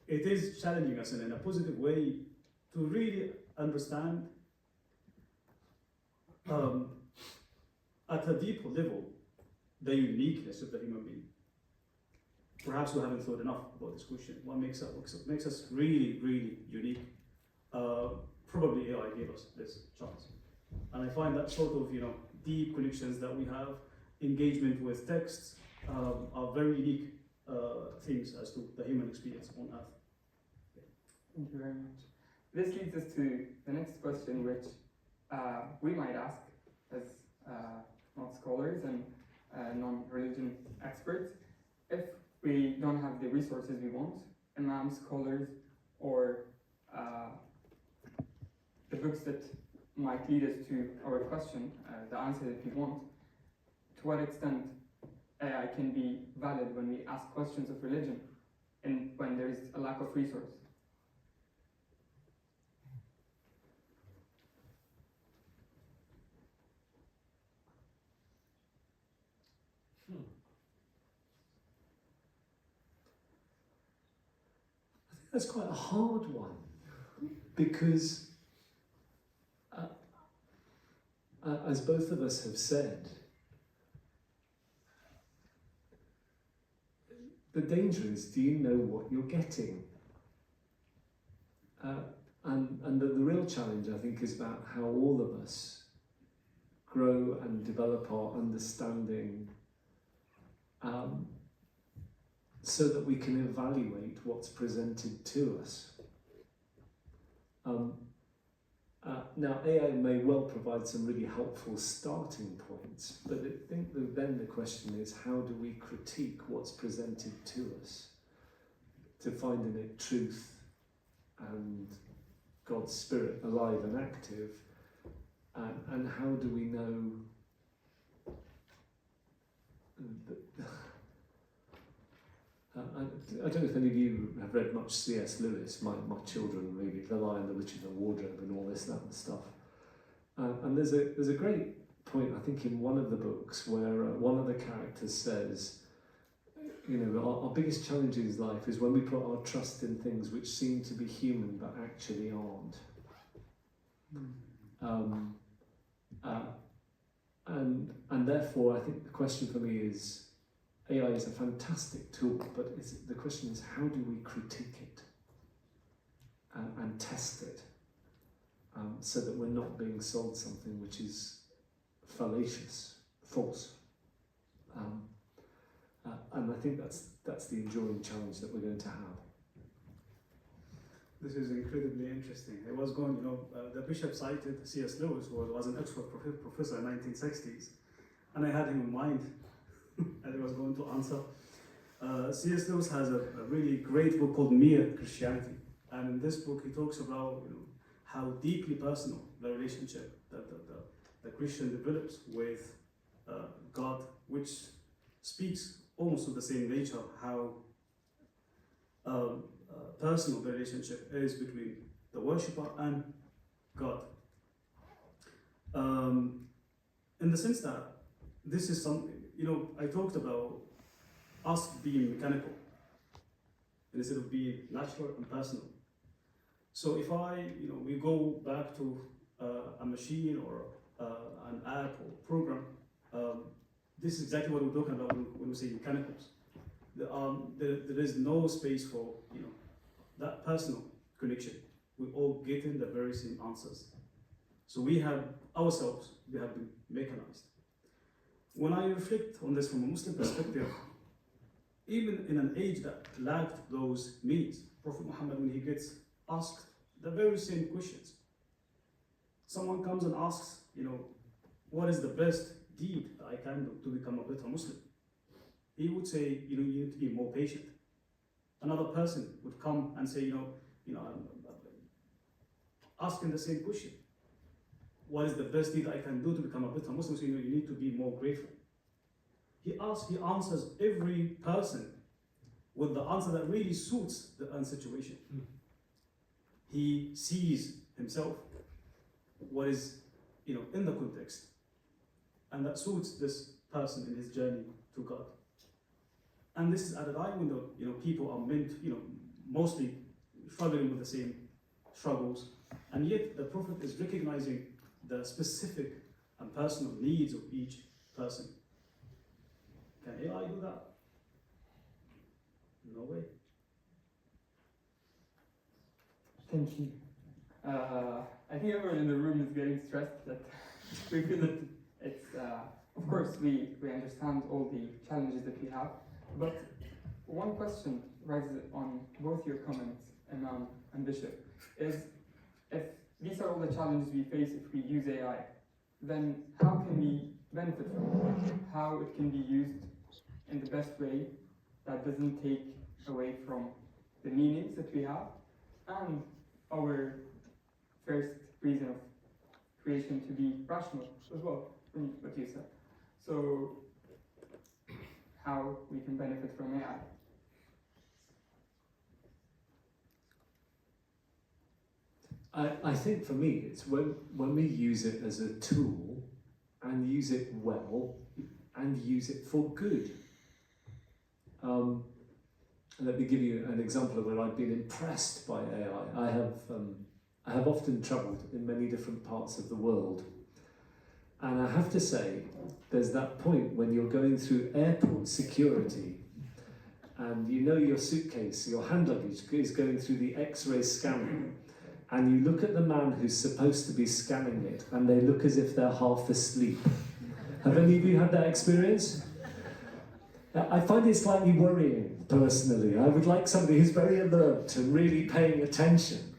it is challenging us in a positive way to really understand at a deeper level the uniqueness of the human being. Perhaps we haven't thought enough about this question. What makes us really, really unique? Probably AI gave us this chance. And I find that sort of deep connections that we have, engagement with texts, are very unique things as to the human experience on Earth. Thank you very much. This leads us to the next question, which we might ask as not scholars and non-religion experts. If we don't have the resources we want, imams, scholars, or the books that might lead us to our question, the answer that we want, to what extent AI can be valid when we ask questions of religion and when there is a lack of resource? That's quite a hard one, because as both of us have said, the danger is, do you know what you're getting? And the real challenge, I think, is about how all of us grow and develop our understanding so that we can evaluate what's presented to us. Now, AI may well provide some really helpful starting points, but I think then the question is, how do we critique what's presented to us to find in it truth and God's Spirit alive and active, and how do we know that, I don't know if any of you have read much C.S. Lewis. My children read The Lion, the Witch, and the Wardrobe and all this, that and stuff. And there's a great point, I think, in one of the books where one of the characters says, you know, our biggest challenge in life is when we put our trust in things which seem to be human but actually aren't. And therefore, I think the question for me is, AI is a fantastic tool, but the question is, how do we critique it and test it so that we're not being sold something which is fallacious, false? And I think that's the enduring challenge that we're going to have. This is incredibly interesting. It was going, you know, the bishop cited C.S. Lewis, who was an Oxford professor in the 1960s, and I had him in mind as I was going to answer. C.S. Lewis has a really great book called Mere Christianity, and in this book he talks about, you know, how deeply personal the relationship that the Christian develops with God, which speaks almost of the same nature, how personal the relationship is between the worshipper and God. In the sense that this is something, you know, I talked about us being mechanical instead of being natural and personal. So if we go back to a machine or an app or program, this is exactly what we're talking about when we say mechanicals. There is no space for, you know, that personal connection. We all get in the very same answers. So we have been mechanized. When I reflect on this from a Muslim perspective, even in an age that lacked those meanings, Prophet Muhammad, when he gets asked the very same questions, someone comes and asks, you know, what is the best deed that I can do to become a better Muslim? He would say, you know, you need to be more patient. Another person would come and say, I'm asking the same question. What is the best deed I can do to become a better Muslim? So, you need to be more grateful. He answers every person with the answer that really suits the situation. He sees himself, what is, in the context, and that suits this person in his journey to God. And this is at a time when people are meant, mostly struggling with the same struggles, and yet the Prophet is recognizing the specific and personal needs of each person. Can AI do that? No way. Thank you. I think everyone in the room is getting stressed that we feel that it's, of course, we understand all the challenges that we have, but one question rises on both your comments, Imam and Bishop, is if these are all the challenges we face if we use AI, then how can we benefit from it? How it can be used in the best way that doesn't take away from the meanings that we have and our first reason of creation to be rational as well, from what you said. So, how we can benefit from AI? I think for me, it's when we use it as a tool and use it well and use it for good. Let me give you an example of where I've been impressed by AI. I have often travelled in many different parts of the world, and I have to say, there's that point when you're going through airport security and your suitcase, your hand luggage is going through the X-ray scanner, and you look at the man who's supposed to be scanning it and they look as if they're half asleep. Have any of you had that experience? I find it slightly worrying, personally. I would like somebody who's very alert and really paying attention.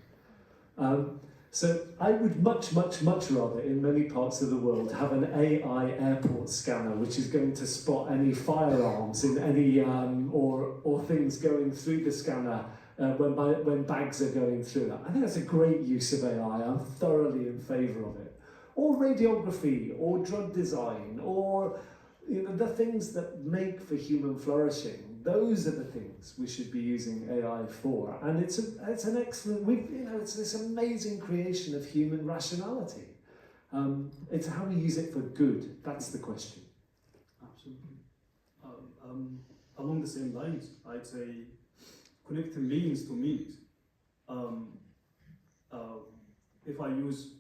So I would much rather, in many parts of the world, have an AI airport scanner which is going to spot any firearms in any or things going through the scanner when bags are going through that. I think that's a great use of AI. I'm thoroughly in favour of it. Or radiography, or drug design, or the things that make for human flourishing. Those are the things we should be using AI for. And it's an excellent, it's this amazing creation of human rationality. It's how we use it for good. That's the question. Absolutely. Along the same lines, I'd say connecting means to means. If I use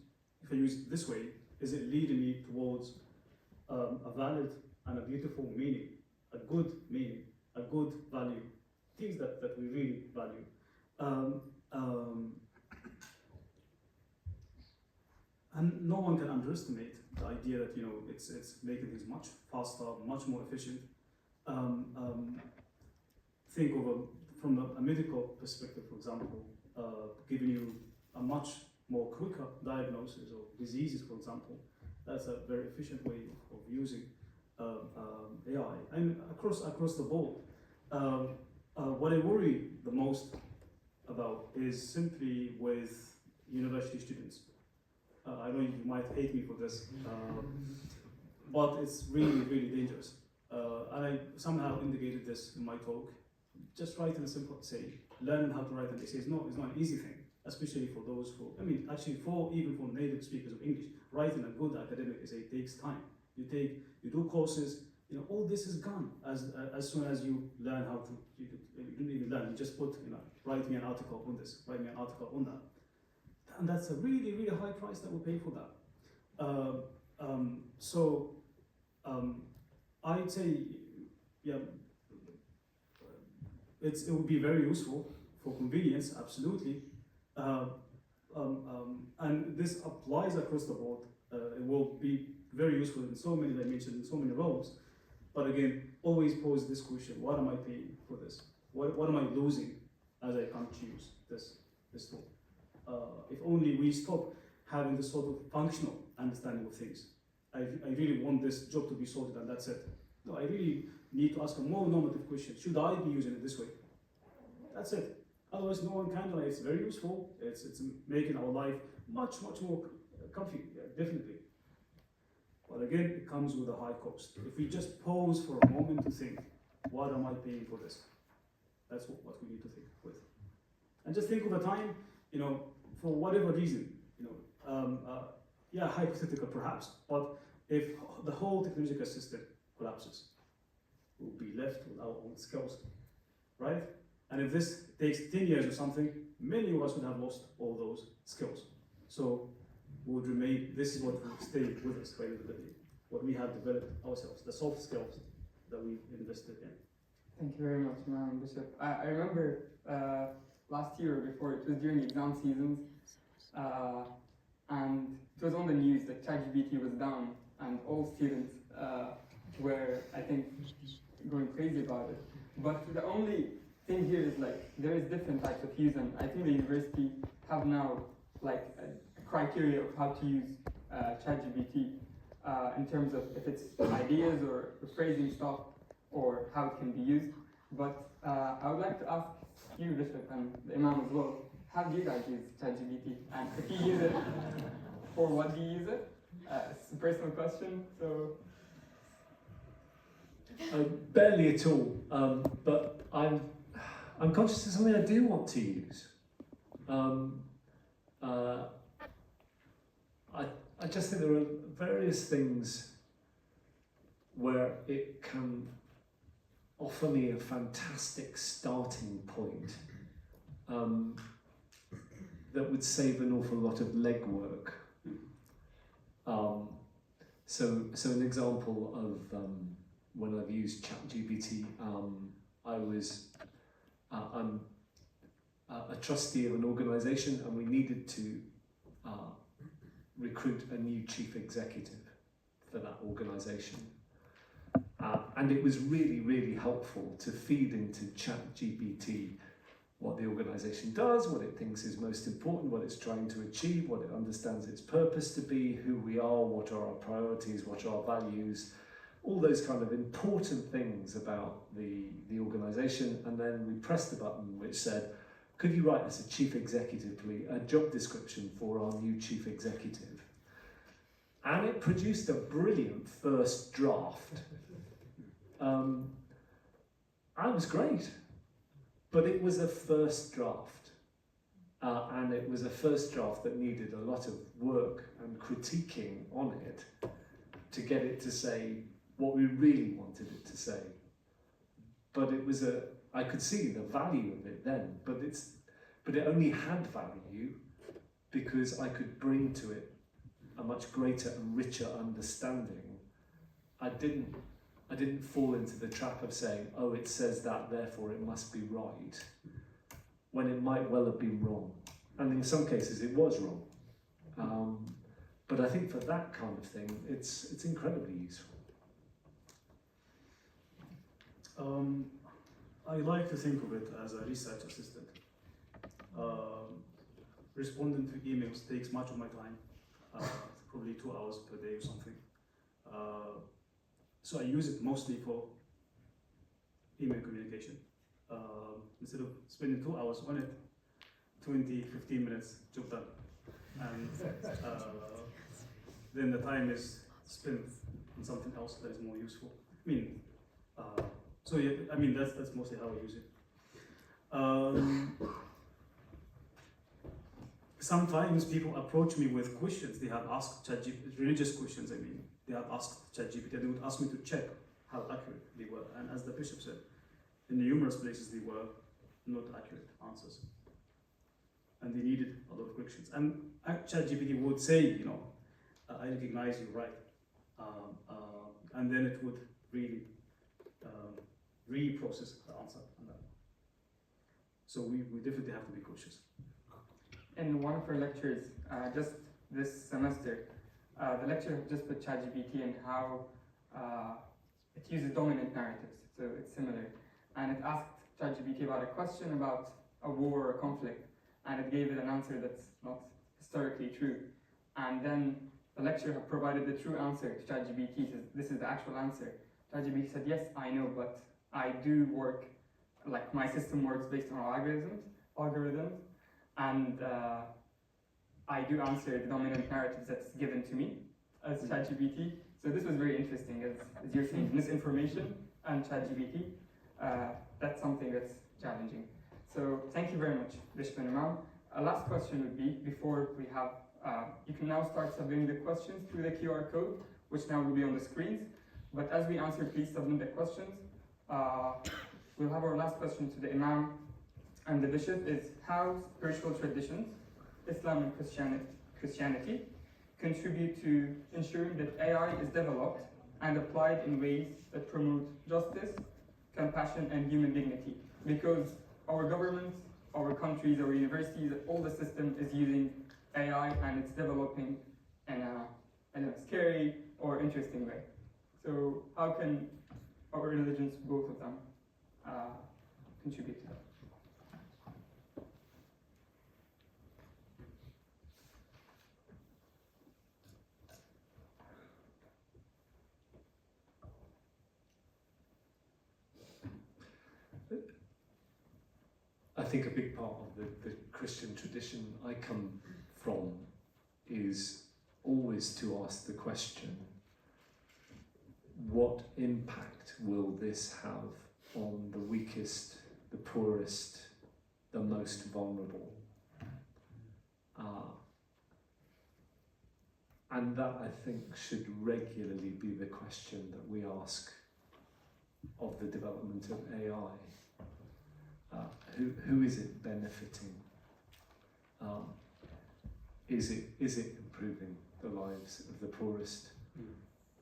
it this way, is it leading me towards a valid and a beautiful meaning, a good meaning, a good value, things that we really value. And no one can underestimate the idea that it's making things much faster, much more efficient. Think of from a medical perspective, for example, giving you a much more quicker diagnosis of diseases, for example. That's a very efficient way of using AI, and across the board. What I worry the most about is simply with university students. I know you might hate me for this, but it's really, really dangerous. And I somehow indicated this in my talk. Just writing a simple essay, learning how to write an essay is not an easy thing, especially for those who, actually even for native speakers of English. Writing a good academic essay takes time. You do courses, all this is gone as soon as you learn how to, you don't even learn, you just put, write me an article on this, write me an article on that. And that's a really, really high price that we pay for that. I'd say, yeah, it would be very useful for convenience, absolutely. And this applies across the board. It will be very useful in so many dimensions, in so many roles. But again, always pose this question: what am I paying for this? What am I losing as I can't choose this tool? If only we stop having this sort of functional understanding of things. I really want this job to be sorted and that's it. No, I really need to ask a more normative question. Should I be using it this way? That's it. Otherwise, no one can. It's very useful. It's making our life much more comfy, yeah, definitely. But again, it comes with a high cost. If we just pause for a moment to think, what am I paying for this? That's what we need to think with. And just think of a time, for whatever reason, hypothetical perhaps, but if the whole technological system collapses, we'll be left with our own skills, right? And if this takes 10 years or something, many of us would have lost all those skills. So we would remain, this is what will stay with us by the end of the day, what we have developed ourselves, the soft skills that we invested in. Thank you very much, Imam Bishop. I remember last year or before, it was during exam seasons, and it was on the news that ChatGPT was down, and all students were, I think, going crazy about it. But the only thing here is there is different types of use, and I think the university have now a criteria of how to use ChatGPT in terms of if it's ideas or phrasing stuff or how it can be used. But I would like to ask you, Bishop, and the Imam as well, how do you guys use ChatGPT? And if you use it, for what do you use it? It's a personal question, so... Barely at all, but I'm conscious of something I do want to use. I just think there are various things where it can offer me a fantastic starting point that would save an awful lot of legwork. So an example of when I've used ChatGPT, I'm a trustee of an organisation, and we needed to recruit a new chief executive for that organisation. And it was really, really helpful to feed into ChatGPT what the organisation does, what it thinks is most important, what it's trying to achieve, what it understands its purpose to be, who we are, what are our priorities, what are our values, all those kind of important things about the organisation. And then we pressed the button which said, could you write us a chief executive, please, a job description for our new chief executive? And it produced a brilliant first draft. It was great, but it was a first draft. And it was a first draft that needed a lot of work and critiquing on it to get it to say what we really wanted it to say. But it was I could see the value of it then, but it only had value because I could bring to it a much greater and richer understanding. I didn't fall into the trap of saying, oh, it says that, therefore it must be right, when it might well have been wrong. And in some cases it was wrong. But I think for that kind of thing, it's incredibly useful. I like to think of it as a research assistant. Responding to emails takes much of my time, probably 2 hours per day or something. So I use it mostly for email communication. Instead of spending 2 hours on it, 15 minutes, job done. And then the time is spent on something else that is more useful. So yeah, that's mostly how I use it. Sometimes people approach me with questions. They have asked ChatGPT, religious questions, They have asked ChatGPT, and they would ask me to check how accurate they were. And as the bishop said, in numerous places they were not accurate answers. And they needed a lot of corrections. And ChatGPT would say, I recognize you're right. And then it would really reprocess the answer. So we definitely have to be cautious. In one of our lectures, just this semester, the lecturer just put ChatGPT and how it uses dominant narratives, so it's similar. And it asked ChatGPT about a question about a war or a conflict, and it gave it an answer that's not historically true. And then the lecturer provided the true answer to ChatGPT, says, this is the actual answer. ChatGPT said, yes, I know, but I do work, like my system works based on algorithms, and I do answer the dominant narratives that's given to me as ChatGPT. So this was very interesting, as you're saying, misinformation and ChatGPT. That's something that's challenging. So thank you very much, Bishop and Imam. A last question would be, before we have, you can now start submitting the questions through the QR code, which now will be on the screens. But as we answer, please submit the questions. We'll have our last question to the Imam and the Bishop is how spiritual traditions, Islam and Christianity, contribute to ensuring that AI is developed and applied in ways that promote justice, compassion, and human dignity. Because our governments, our countries, our universities, all the system is using AI and it's developing in a scary or interesting way. So how can our religions, both of them, contribute to that? I think a big part of the Christian tradition I come from is always to ask the question, what impact will this have on the weakest, the poorest, the most vulnerable? And that, I think, should regularly be the question that we ask of the development of AI. Who is it benefiting? Is it improving the lives of the poorest?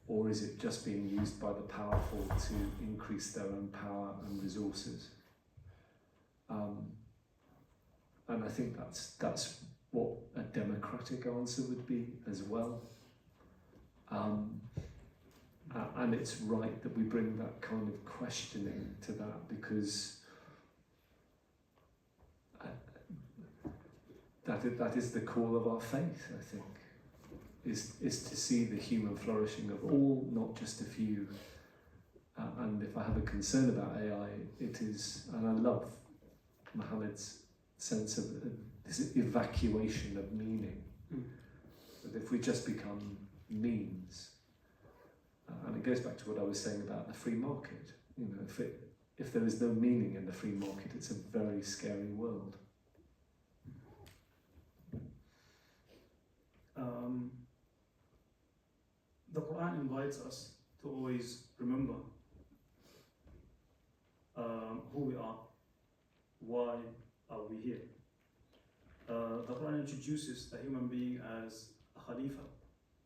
Or is it just being used by the powerful to increase their own power and resources? And I think that's what a democratic answer would be as well. And it's right that we bring that kind of questioning to that, because that is the call of our faith, I think, is to see the human flourishing of all, not just a few. And if I have a concern about AI, it is, and I love Mohammed's sense of this evacuation of meaning. That if we just become means, and it goes back to what I was saying about the free market. You know, if there is no meaning in the free market, it's a very scary world. The Quran invites us to always remember who we are, why are we here. The Quran introduces a human being as a Khalifa,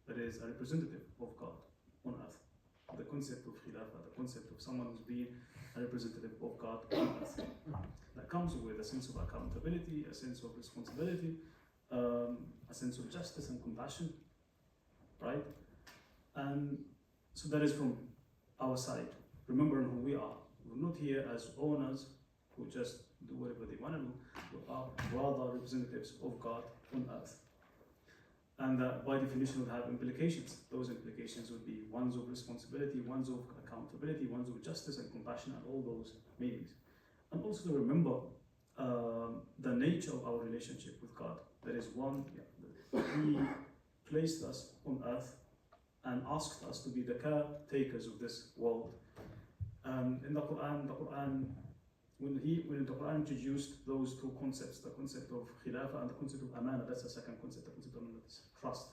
that is a representative of God on earth. The concept of Khilafah, the concept of someone who's being a representative of God on earth. That comes with a sense of accountability, a sense of responsibility, a sense of justice and compassion, right? And so that is from our side, remembering who we are. We're not here as owners who just do whatever they want to do. We are rather representatives of God on earth. And that by definition would have implications. Those implications would be ones of responsibility, ones of accountability, ones of justice and compassion, and all those meanings. And also to remember the nature of our relationship with God. That is one, He placed us on earth and asked us to be the caretakers of this world. In the Quran, when the Quran introduced those two concepts, the concept of khilafah and the concept of amana, that's the second concept, the concept of trust.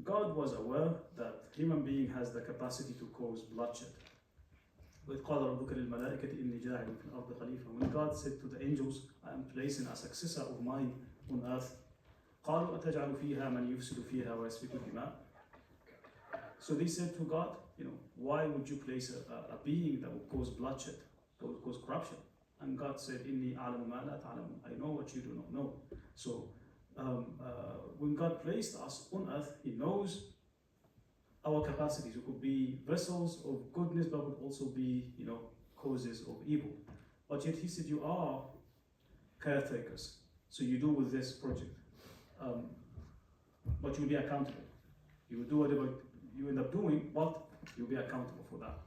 God was aware that human being has the capacity to cause bloodshed. وَإِذْ قَالَ رَبُّكَ لِلْمَلَائِكَةِ إِنِّي جَاعِلٌ فِي الْأَرْضِ خَلِيفَةً. When God said to the angels, I am placing a successor of mine on earth, قَالُوا أَتَجْعَلُ فِيهَا مَنْ يُفْسِدُ فِيهَا وَيَسْفِكُ الدِّمَاءَ. So they said to God, why would you place a being that would cause bloodshed, that would cause corruption? And God said, إِنِّي أَعْلَمُ مَا لَا تَعْلَمُونَ. I know what you do not know. So when God placed us on earth, He knows our capacities. We could be vessels of goodness, but would also be, causes of evil. But yet He said, you are caretakers. So you do with this project. But you'll be accountable. You will do whatever you end up doing, but you'll be accountable for that.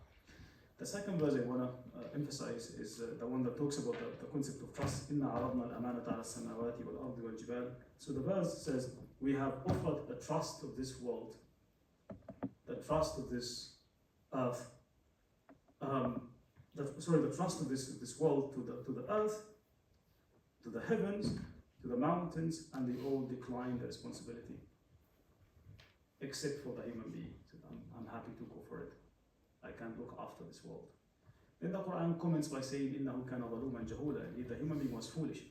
The second verse I want to emphasize is the one that talks about the concept of trust. إِنَّا عَرَضْنَا الْأَمَانَةَ عَلَى السَّمَاوَاتِ وَالْأَرْضِ وَالْجِبَالِ. So the verse says, we have offered the trust of this world, the trust of this earth, the trust of this world to the earth, to the heavens, to the mountains, and they all decline the responsibility, except for the human being. So I'm happy to go for it. I can look after this world. Then the Quran comments by saying, إِنَّهُ كَانَ ظَلُومًا جَهُولًا. The human being was foolish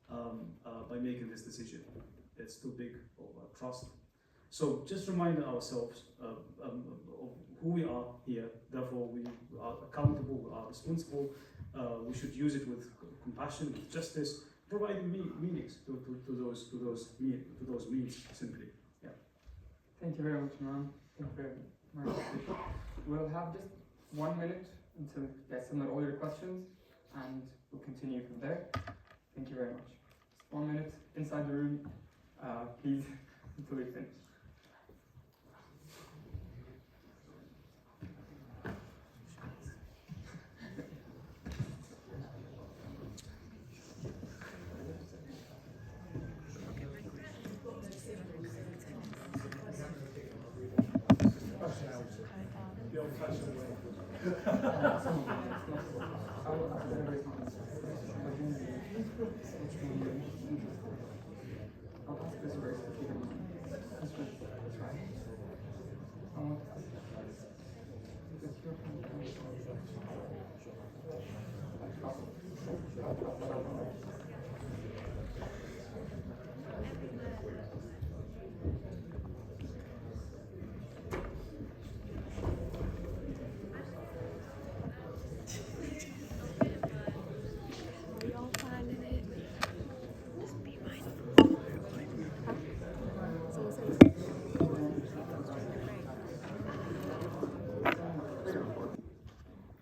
by making this decision. It's too big of a trust. So just reminding ourselves of who we are here. Therefore, we are accountable, we are responsible. We should use it with compassion, with justice, providing meanings to those means simply. Yeah. Thank you very much, Imam. Thank you very much. We'll have just 1 minute until you guys submit all your questions, and we'll continue from there. Thank you very much. Just 1 minute inside the room, please, until we finish.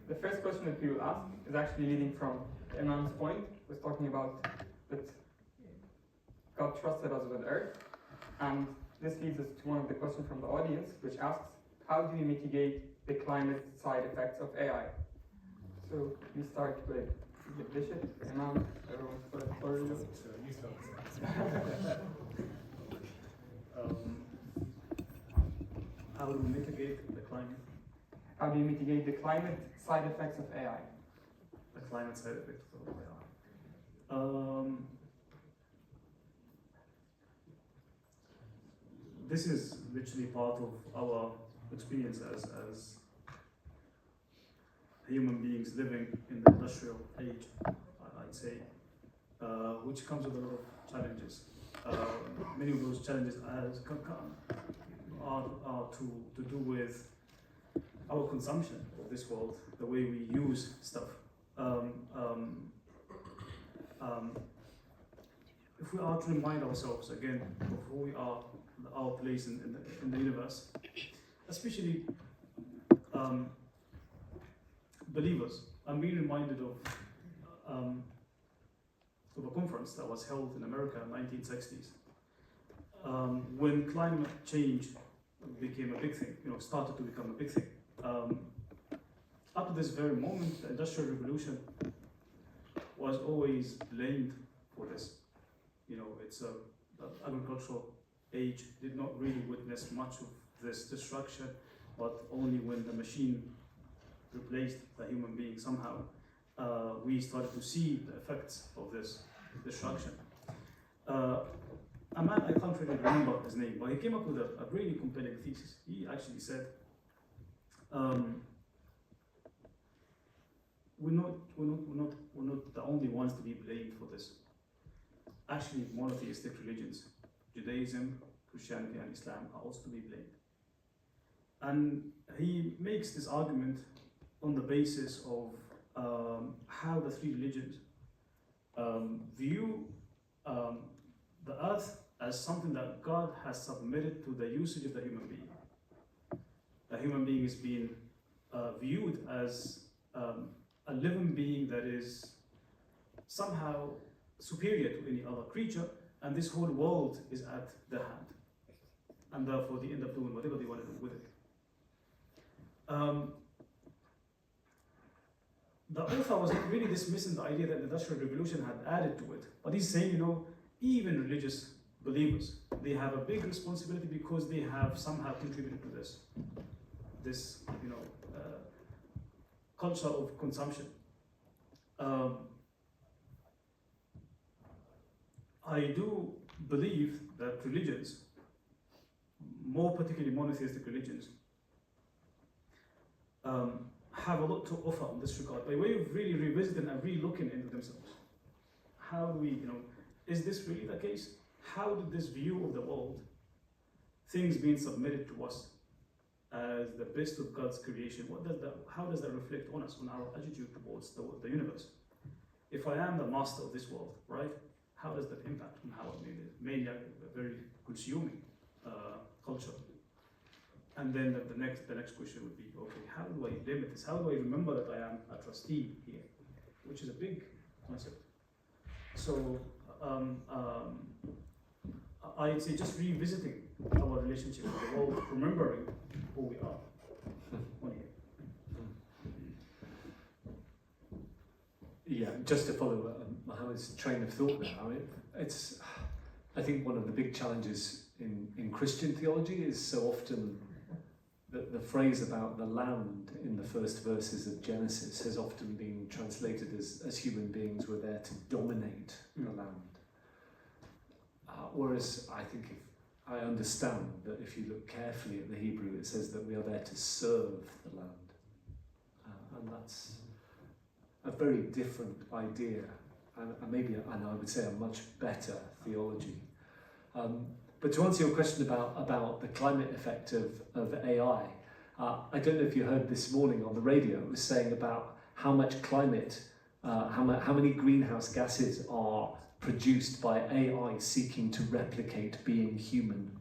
The first question that we will ask is actually leading from Imam's point, was talking about that God trusted us with earth, and this leads us to one of the questions from the audience, which asks, how do we mitigate the climate side effects of AI? So we start with Bishop, Imam, everyone for you. How do we mitigate the climate? How do you mitigate the climate side effects of AI? The climate side effects of AI. This is literally part of our experience as human beings living in the industrial age, I'd say, which comes with a lot of challenges. Many of those challenges are to do with our consumption of this world, the way we use stuff. If we are to remind ourselves again of who we are, our place in the universe, especially believers, I'm being reminded of a conference that was held in America in the 1960s, when climate change became a big thing, started to become a big thing. Up to this very moment, the Industrial Revolution was always blamed for this. It's the agricultural age did not really witness much of this destruction, but only when the machine replaced the human being somehow, we started to see the effects of this destruction. A man, I can't really remember his name, but he came up with a really compelling thesis. He actually said, we're not the only ones to be blamed for this. Actually, monotheistic religions, Judaism, Christianity, and Islam are also to be blamed. And he makes this argument on the basis of how the three religions view the earth as something that God has submitted to the usage of the human being. The human being is being viewed as a living being that is somehow superior to any other creature, and this whole world is at their hand, and therefore they end up doing whatever they want to do with it. The author was not really dismissing the idea that the Industrial Revolution had added to it, but he's saying, even religious believers, they have a big responsibility because they have somehow contributed to this culture of consumption. I do believe that religions, more particularly monotheistic religions, have a lot to offer in this regard by way of really revisiting and re-looking into themselves. How do we, is this really the case? How did this view of the world, things being submitted to us as the best of God's creation, how does that reflect on us, on our attitude towards the universe? If I am the master of this world, right? How does that impact on how I made it? Mainly a very consuming culture. And then the next question would be, okay, how do I limit this? How do I remember that I am a trustee here? Which is a big concept. So I'd say just revisiting our relationship with the world, remembering who we are on here. Yeah, just to follow Mohammed's train of thought there, I think one of the big challenges in Christian theology is so often that the phrase about the land in the first verses of Genesis has often been translated as human beings were there to dominate the land. Whereas I think I understand that if you look carefully at the Hebrew, it says that we are there to serve the land. And that's a very different idea, and I would say a much better theology. But to answer your question about the climate effect of AI, I don't know if you heard this morning on the radio, it was saying about how much climate, how many greenhouse gases are produced by AI seeking to replicate being human,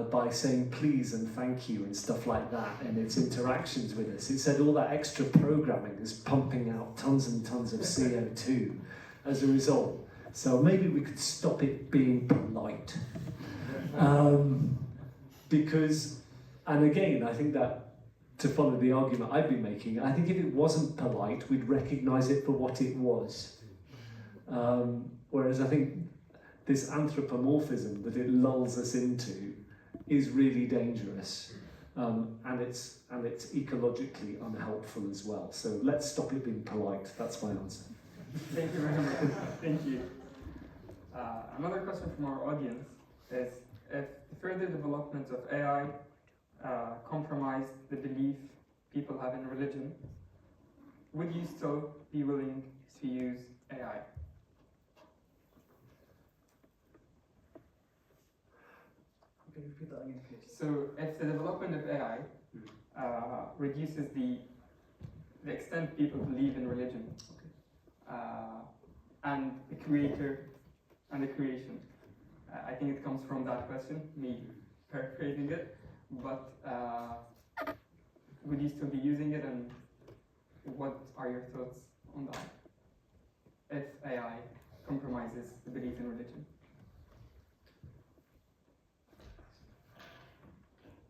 by saying please and thank you and stuff like that, and its interactions with us. It said all that extra programming is pumping out tons and tons of CO2 as a result. So maybe we could stop it being polite. Because, and again, I think that to follow the argument I've been making, I think if it wasn't polite, we'd recognise it for what it was. Whereas I think this anthropomorphism that it lulls us into is really dangerous, and it's ecologically unhelpful as well. So let's stop it being polite. That's my answer. Thank you very much. Thank you. Another question from our audience is, if the further development of AI compromised the belief people have in religion, would you still be willing to use AI? Can you repeat that again, please? So if the development of AI reduces the extent people believe in religion, and the creator and the creation, I think it comes from that question, me paraphrasing it, but would you still be using it, and what are your thoughts on that if AI compromises the belief in religion?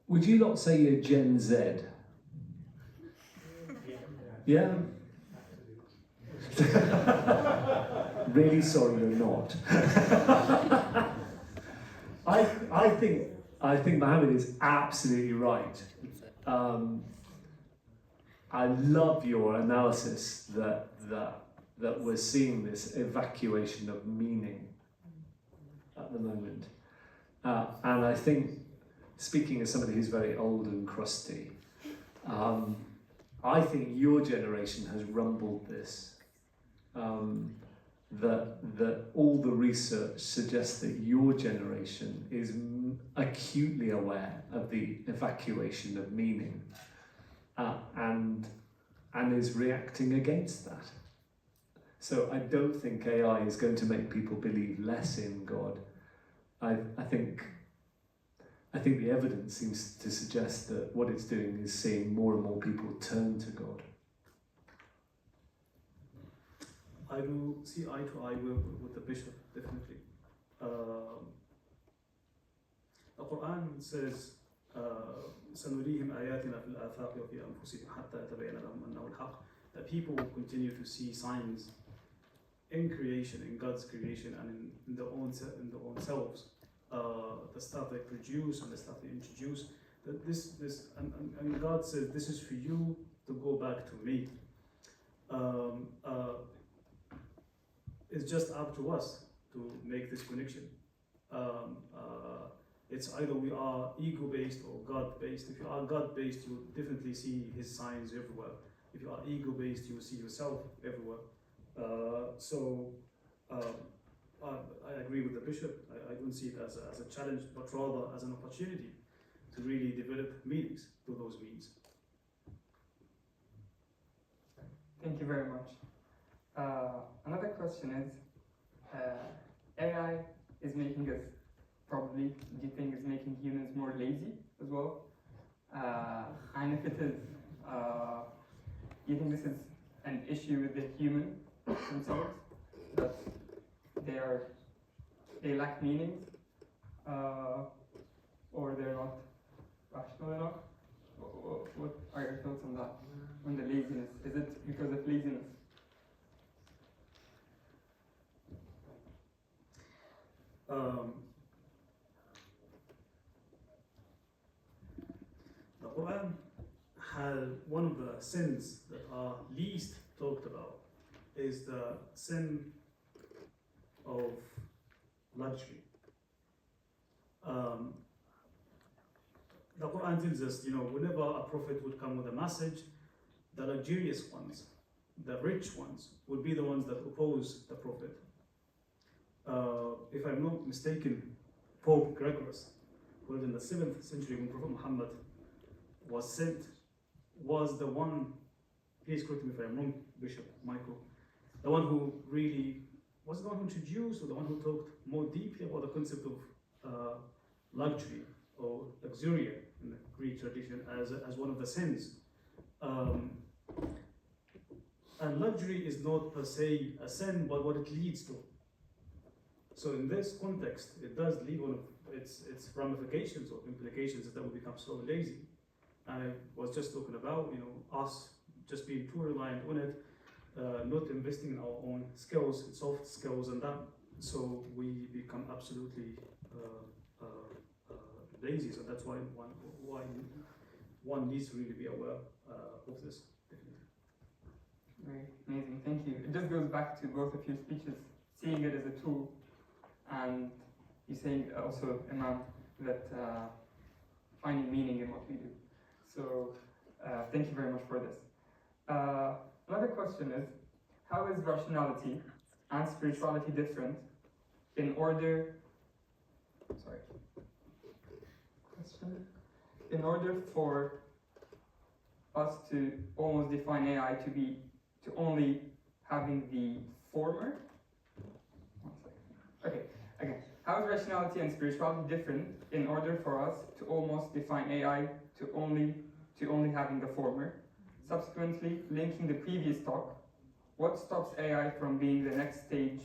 Would you not say you're Gen Z? Yeah? Really sorry you're not. I think Mohammed is absolutely right. I love your analysis that we're seeing this evacuation of meaning at the moment. And I think, speaking as somebody who's very old and crusty, I think your generation has rumbled this. That all the research suggests that your generation is acutely aware of the evacuation of meaning, and is reacting against that. So I don't think AI is going to make people believe less in God. I think the evidence seems to suggest that what it's doing is seeing more and more people turn to God. I do see eye to eye with the bishop, definitely. The Quran says, سنريهم آياتنا في الآفاق وفي أنفسهم حتى يتبين لهم أنه الحق. That people will continue to see signs in creation, in God's creation, and in their own selves. The stuff they produce and the stuff they introduce. That and God says, this is for you to go back to me. It's just up to us to make this connection. It's either we are ego-based or God-based. If you are God-based, you will definitely see His signs everywhere. If you are ego-based, you will see yourself everywhere. I agree with the bishop. I don't see it as a challenge, but rather as an opportunity to really develop meanings to those means. Thank you very much. Another question is, AI is making us, probably, do you think is making humans more lazy as well? And if it is, do you think this is an issue with the human themselves, that they lack meaning, or they're not rational enough? What are your thoughts on that, on the laziness? Is it because of laziness? The Quran has one of the sins that are least talked about is the sin of luxury. The Quran tells us, whenever a prophet would come with a message, the luxurious ones, the rich ones, would be the ones that oppose the prophet. If I'm not mistaken, Pope Gregorius, who was in the 7th century when Prophet Muhammad was sent, was the one, please correct me if I'm wrong, Bishop Michael, the one who really, was the one who introduced, or the one who talked more deeply about the concept of luxury or luxuria in the Greek tradition as one of the sins. And luxury is not per se a sin, but what it leads to. So in this context, it does lead one of its ramifications or implications that we become so lazy. And I was just talking about, us just being too reliant on it, not investing in our own skills, soft skills, and that, so we become absolutely lazy. So that's why one needs to really be aware of this. Very amazing, thank you. It just goes back to both of your speeches, seeing it as a tool, and you saying also, Imam, that finding meaning in what we do. So thank you very much for this. Another question is, how is rationality and spirituality different in order for us to almost define AI to only having the former? One second. Okay, again. How is rationality and spirituality different in order for us to almost define AI to only having the former? Subsequently, linking the previous talk, what stops AI from being the next stage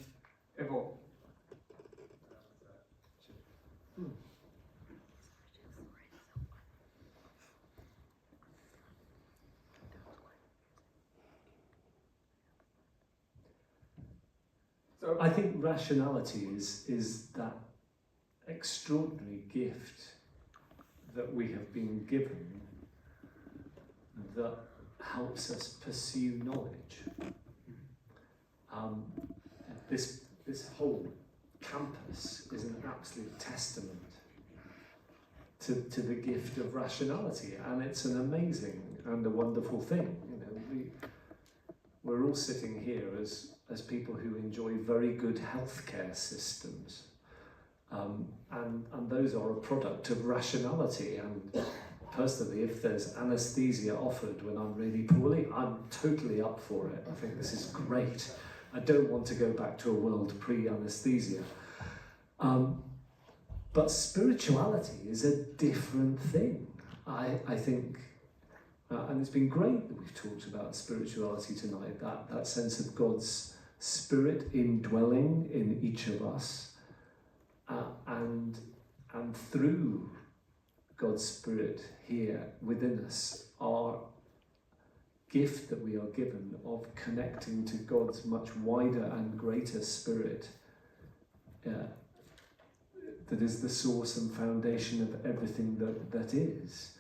evolved? So I think rationality is that extraordinary gift that we have been given that helps us pursue knowledge. This whole campus is an absolute testament to the gift of rationality, and it's an amazing and a wonderful thing. We're all sitting here as people who enjoy very good healthcare systems, and those are a product of rationality. And personally, if there's anaesthesia offered when I'm really poorly, I'm totally up for it. I think this is great. I don't want to go back to a world pre-anaesthesia. But spirituality is a different thing. I think, and it's been great that we've talked about spirituality tonight, that sense of God's Spirit indwelling in each of us, and through God's Spirit here within us, our gift that we are given of connecting to God's much wider and greater Spirit, that is the source and foundation of everything that is.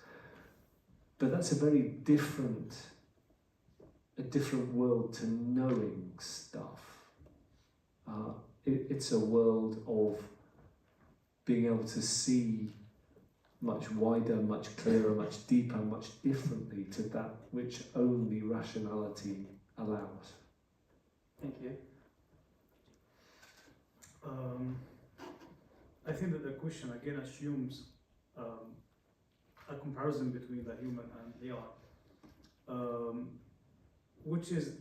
But that's a very different world to knowing stuff. It's a world of being able to see much wider, much clearer, much deeper, much differently to that which only rationality allows. Thank you. I think that the question again assumes a comparison between the human and AI, which is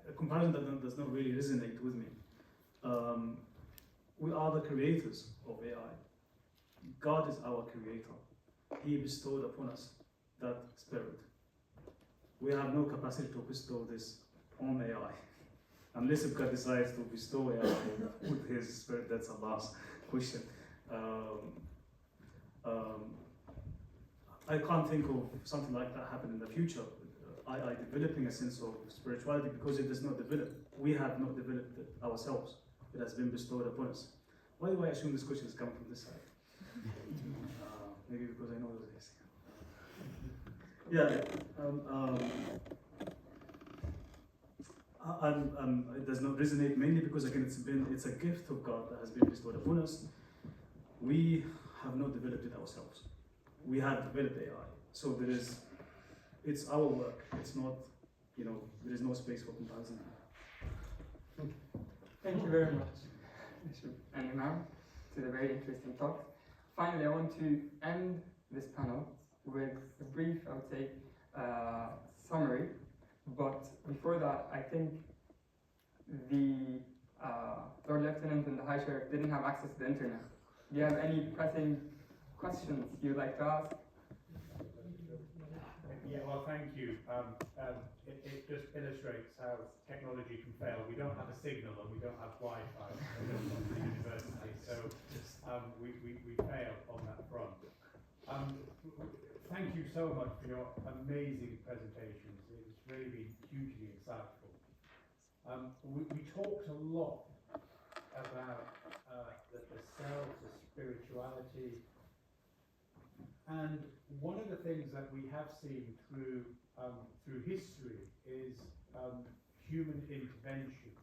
a comparison that does not really resonate with me. We are the creators of AI. God is our creator. He bestowed upon us that spirit. We have no capacity to bestow this on AI. Unless if God decides to bestow AI with his spirit, that's Allah's question. I can't think of something like that happen in the future. AI developing a sense of spirituality, because it does not develop. We have not developed it ourselves. It has been bestowed upon us. Why do I assume this question is coming from this side? Maybe because I know this. Yeah. It does not resonate, mainly because again it's a gift of God that has been bestowed upon us. We have not developed it ourselves. We have developed AI. So it's our work. It's not, there is no space for comparison. Thank you very much, and Imam, to the very interesting talk. Finally, I want to end this panel with a brief, I would say, summary. But before that, I think the Lord Lieutenant and the High Sheriff didn't have access to the internet. Do you have any pressing questions you'd like to ask? Yeah, well, thank you. It just illustrates how technology can fail. We don't have a signal and we don't have Wi-Fi at the university, so we fail on that front. thank you so much for your amazing presentations. It's really been hugely insightful. We talked a lot about the self, the spirituality, and one of the things that we have seen through history is human interventions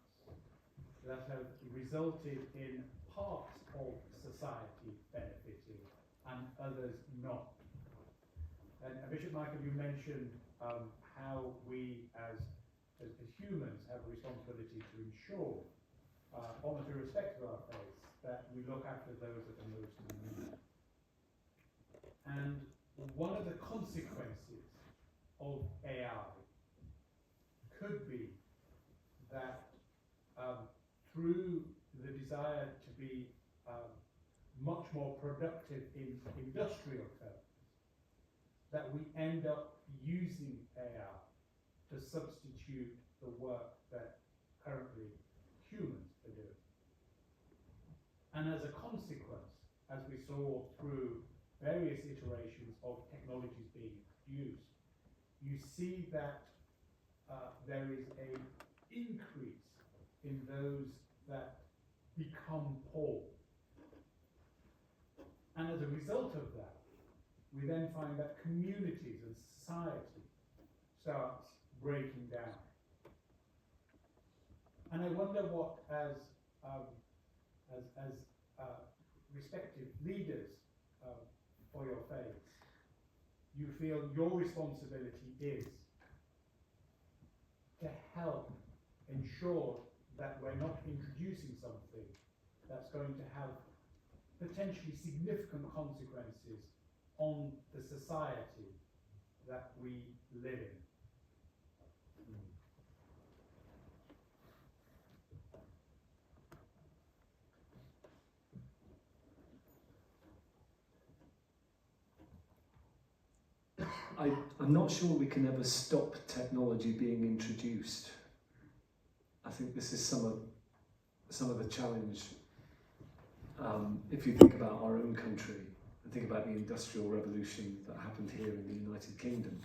that have resulted in parts of society benefiting and others not. And Bishop Michael, you mentioned how we as humans have a responsibility to ensure, almost irrespective of our faith, that we look after those that are most in need. And one of the consequences of AI could be that through the desire to be much more productive in industrial terms, that we end up using AI to substitute the work that currently humans are doing. And as a consequence, as we saw through various iterations of technologies being introduced, you see that there is an increase in those that become poor. And as a result of that, we then find that communities and society starts breaking down. And I wonder what, as respective leaders for your faith, you feel your responsibility is to help ensure that we're not introducing something that's going to have potentially significant consequences on the society that we live in. I'm not sure we can ever stop technology being introduced. I think this is some of the challenge. If you think about our own country and think about the Industrial Revolution that happened here in the United Kingdom,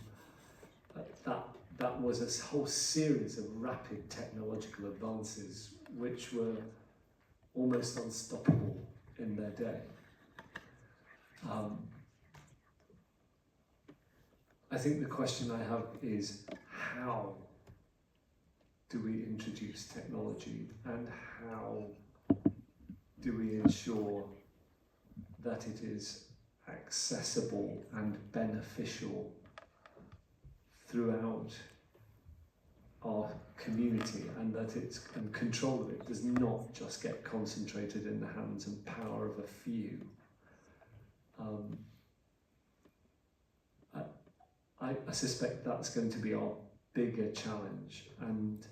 that was a whole series of rapid technological advances which were almost unstoppable in their day. I think the question I have is, how do we introduce technology, and how do we ensure that it is accessible and beneficial throughout our community, and that and control of it does not just get concentrated in the hands and power of a few. I suspect that's going to be our bigger challenge, and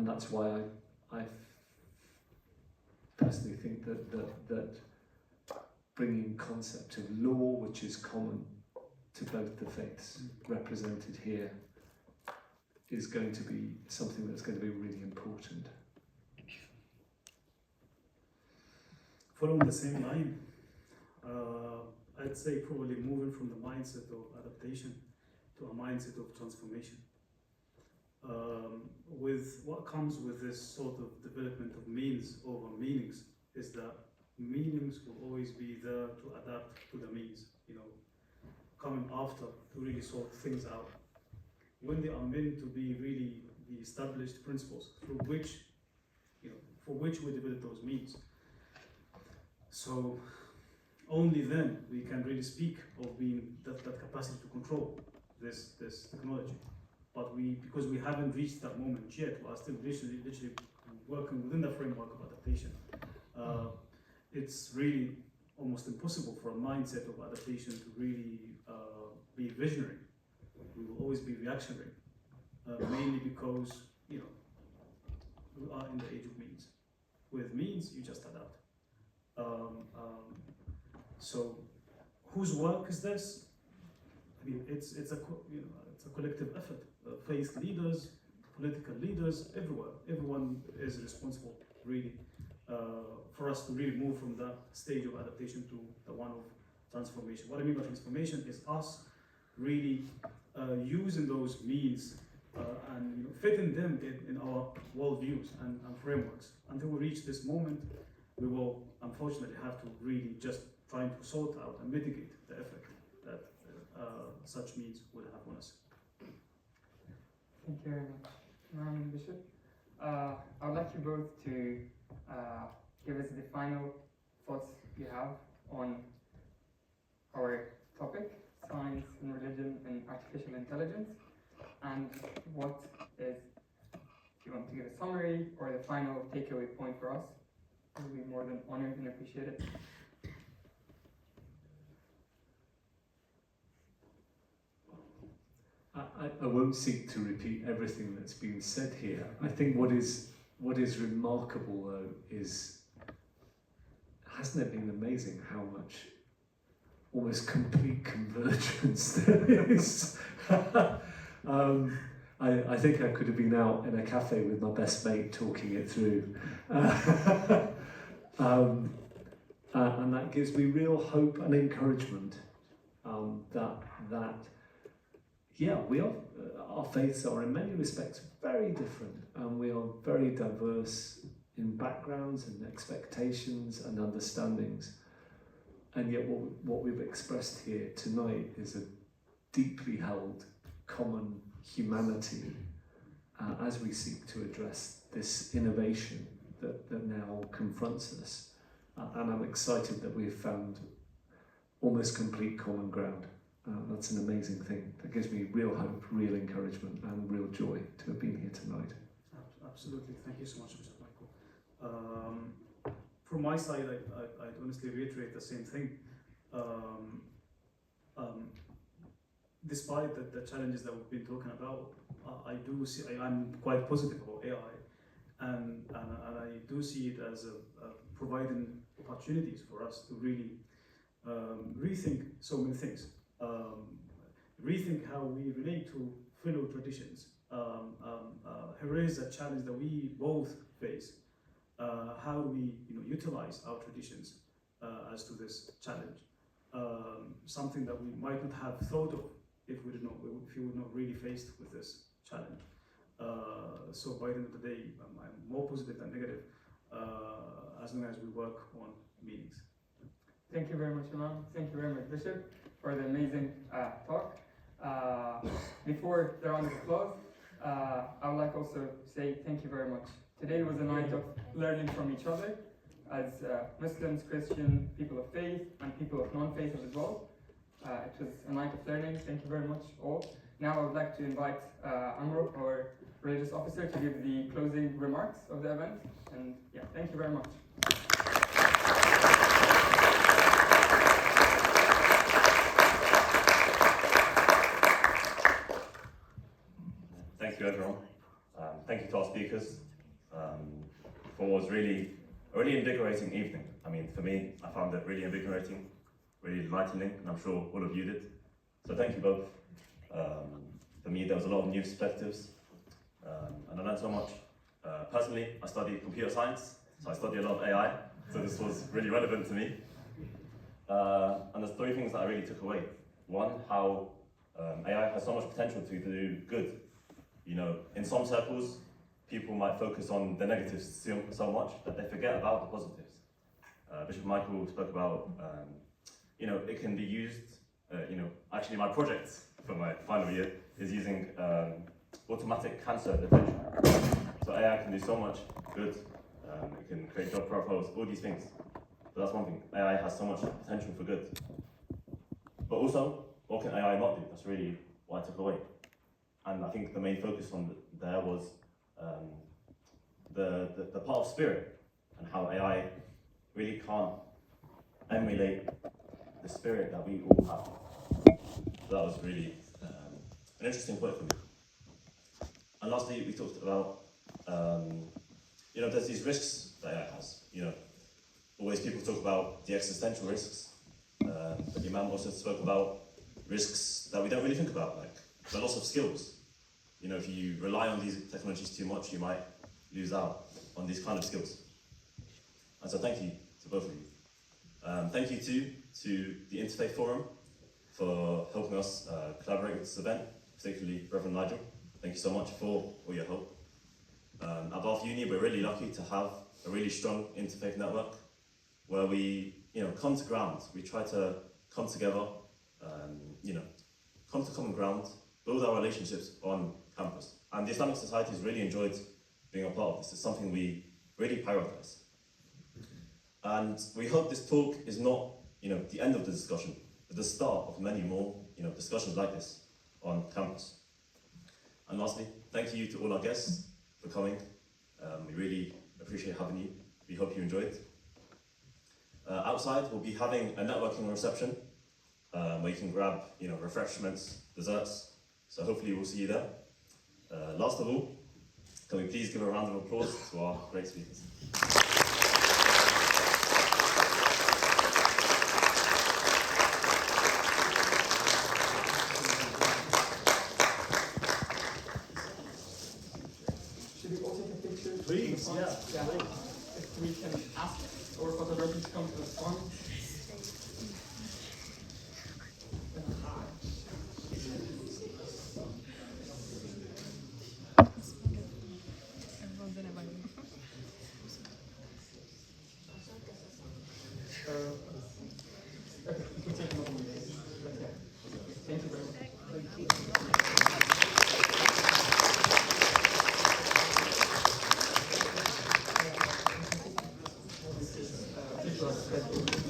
that's why I personally think that bringing concept of law, which is common to both the faiths represented here, is going to be something that's going to be really important. Following the same line, I'd say probably moving from the mindset of adaptation to a mindset of transformation. With what comes with this sort of development of means over meanings is that meanings will always be there to adapt to the means, coming after to really sort things out. When they are meant to be really the established principles through which, for which we develop those means. So only then we can really speak of being that capacity to control this technology. But because we haven't reached that moment yet, we are still literally working within the framework of adaptation. It's really almost impossible for a mindset of adaptation to really be visionary. We will always be reactionary, mainly because we are in the age of means. With means, you just adapt. So, whose work is this? I mean, it's a collective effort. Faith leaders, political leaders, everyone is responsible, really, for us to really move from that stage of adaptation to the one of transformation. What I mean by transformation is us really using those means and fitting them in our worldviews and frameworks. Until we reach this moment, we will unfortunately have to really just trying to sort out and mitigate the effect that such means will have on us. Thank you very much, Imam and Bishop. I would like you both to give us the final thoughts you have on our topic, science and religion and artificial intelligence, and what is, if you want to give a summary or the final takeaway point for us, we'll be more than honored and appreciate it. I won't seek to repeat everything that's been said here. I think what is remarkable though is, hasn't it been amazing how much almost complete convergence there is? I think I could have been out in a cafe with my best mate talking it through. And that gives me real hope and encouragement that yeah, we are, our faiths are in many respects very different, and we are very diverse in backgrounds and expectations and understandings. And yet what we've expressed here tonight is a deeply held common humanity as we seek to address this innovation that now confronts us. And I'm excited that we've found almost complete common ground. That's an amazing thing. That gives me real hope, real encouragement, and real joy to have been here tonight. Absolutely. Thank you so much, Mr. Michael. From my side, I'd honestly reiterate the same thing. Despite the challenges that we've been talking about, I do see, I'm quite positive about AI, and I do see it as providing opportunities for us to really rethink so many things. Rethink how we relate to fellow traditions. Here is a challenge that we both face. How do we utilize our traditions as to this challenge? Something that we might not have thought of if we were not really faced with this challenge. So by the end of the day, I'm more positive than negative as long as we work on meanings. Thank you very much, Imam. Thank you very much, Bishop, for the amazing talk. Before the round of applause, I would like also to say thank you very much. Today was a night of learning from each other as Muslims, Christian, people of faith, and people of non-faith as well. It was a night of learning. Thank you very much all. Now I would like to invite Amro, our religious officer, to give the closing remarks of the event. And yeah, thank you very much. Thank you, everyone. Thank you to our speakers for what was really a really invigorating evening. I mean, for me, I found it really invigorating, really enlightening, and I'm sure all of you did. So thank you both. For me, there was a lot of new perspectives, and I learned so much. Personally, I studied computer science, so I studied a lot of AI, so this was really relevant to me. And there's three things that I really took away. One, how AI has so much potential to do good. You know, in some circles, people might focus on the negatives so much that they forget about the positives. Bishop Michael spoke about, it can be used, actually my project for my final year is using automatic cancer detection. So AI can do so much good, it can create job profiles, all these things. So that's one thing, AI has so much potential for good. But also, what can AI not do? That's really what I took away. And I think the main focus on there was the part of spirit and how AI really can't emulate the spirit that we all have. So that was really an interesting point for me. And lastly, we talked about, there's these risks that AI has. Always people talk about the existential risks, but the Imam also spoke about risks that we don't really think about, like the loss of skills. If you rely on these technologies too much, you might lose out on these kind of skills. And so thank you to both of you. Thank you to to the Interfaith Forum for helping us collaborate with this event, particularly Revd Nigel. Thank you so much for all your help. At Bath Uni, we're really lucky to have a really strong interfaith network where we, come to ground. We try to come together, come to common ground, build our relationships on campus. And the Islamic Society has really enjoyed being a part of this. It's something we really prioritize. And we hope this talk is not, the end of the discussion, but the start of many more, discussions like this on campus. And lastly, thank you to all our guests for coming. We really appreciate having you. We hope you enjoyed. Outside, we'll be having a networking reception where you can grab, refreshments, desserts. So hopefully we'll see you there. Last of all, can we please give a round of applause to our great speakers. Should we all take a picture? Please, yeah. If we can ask our photographers to come to the front.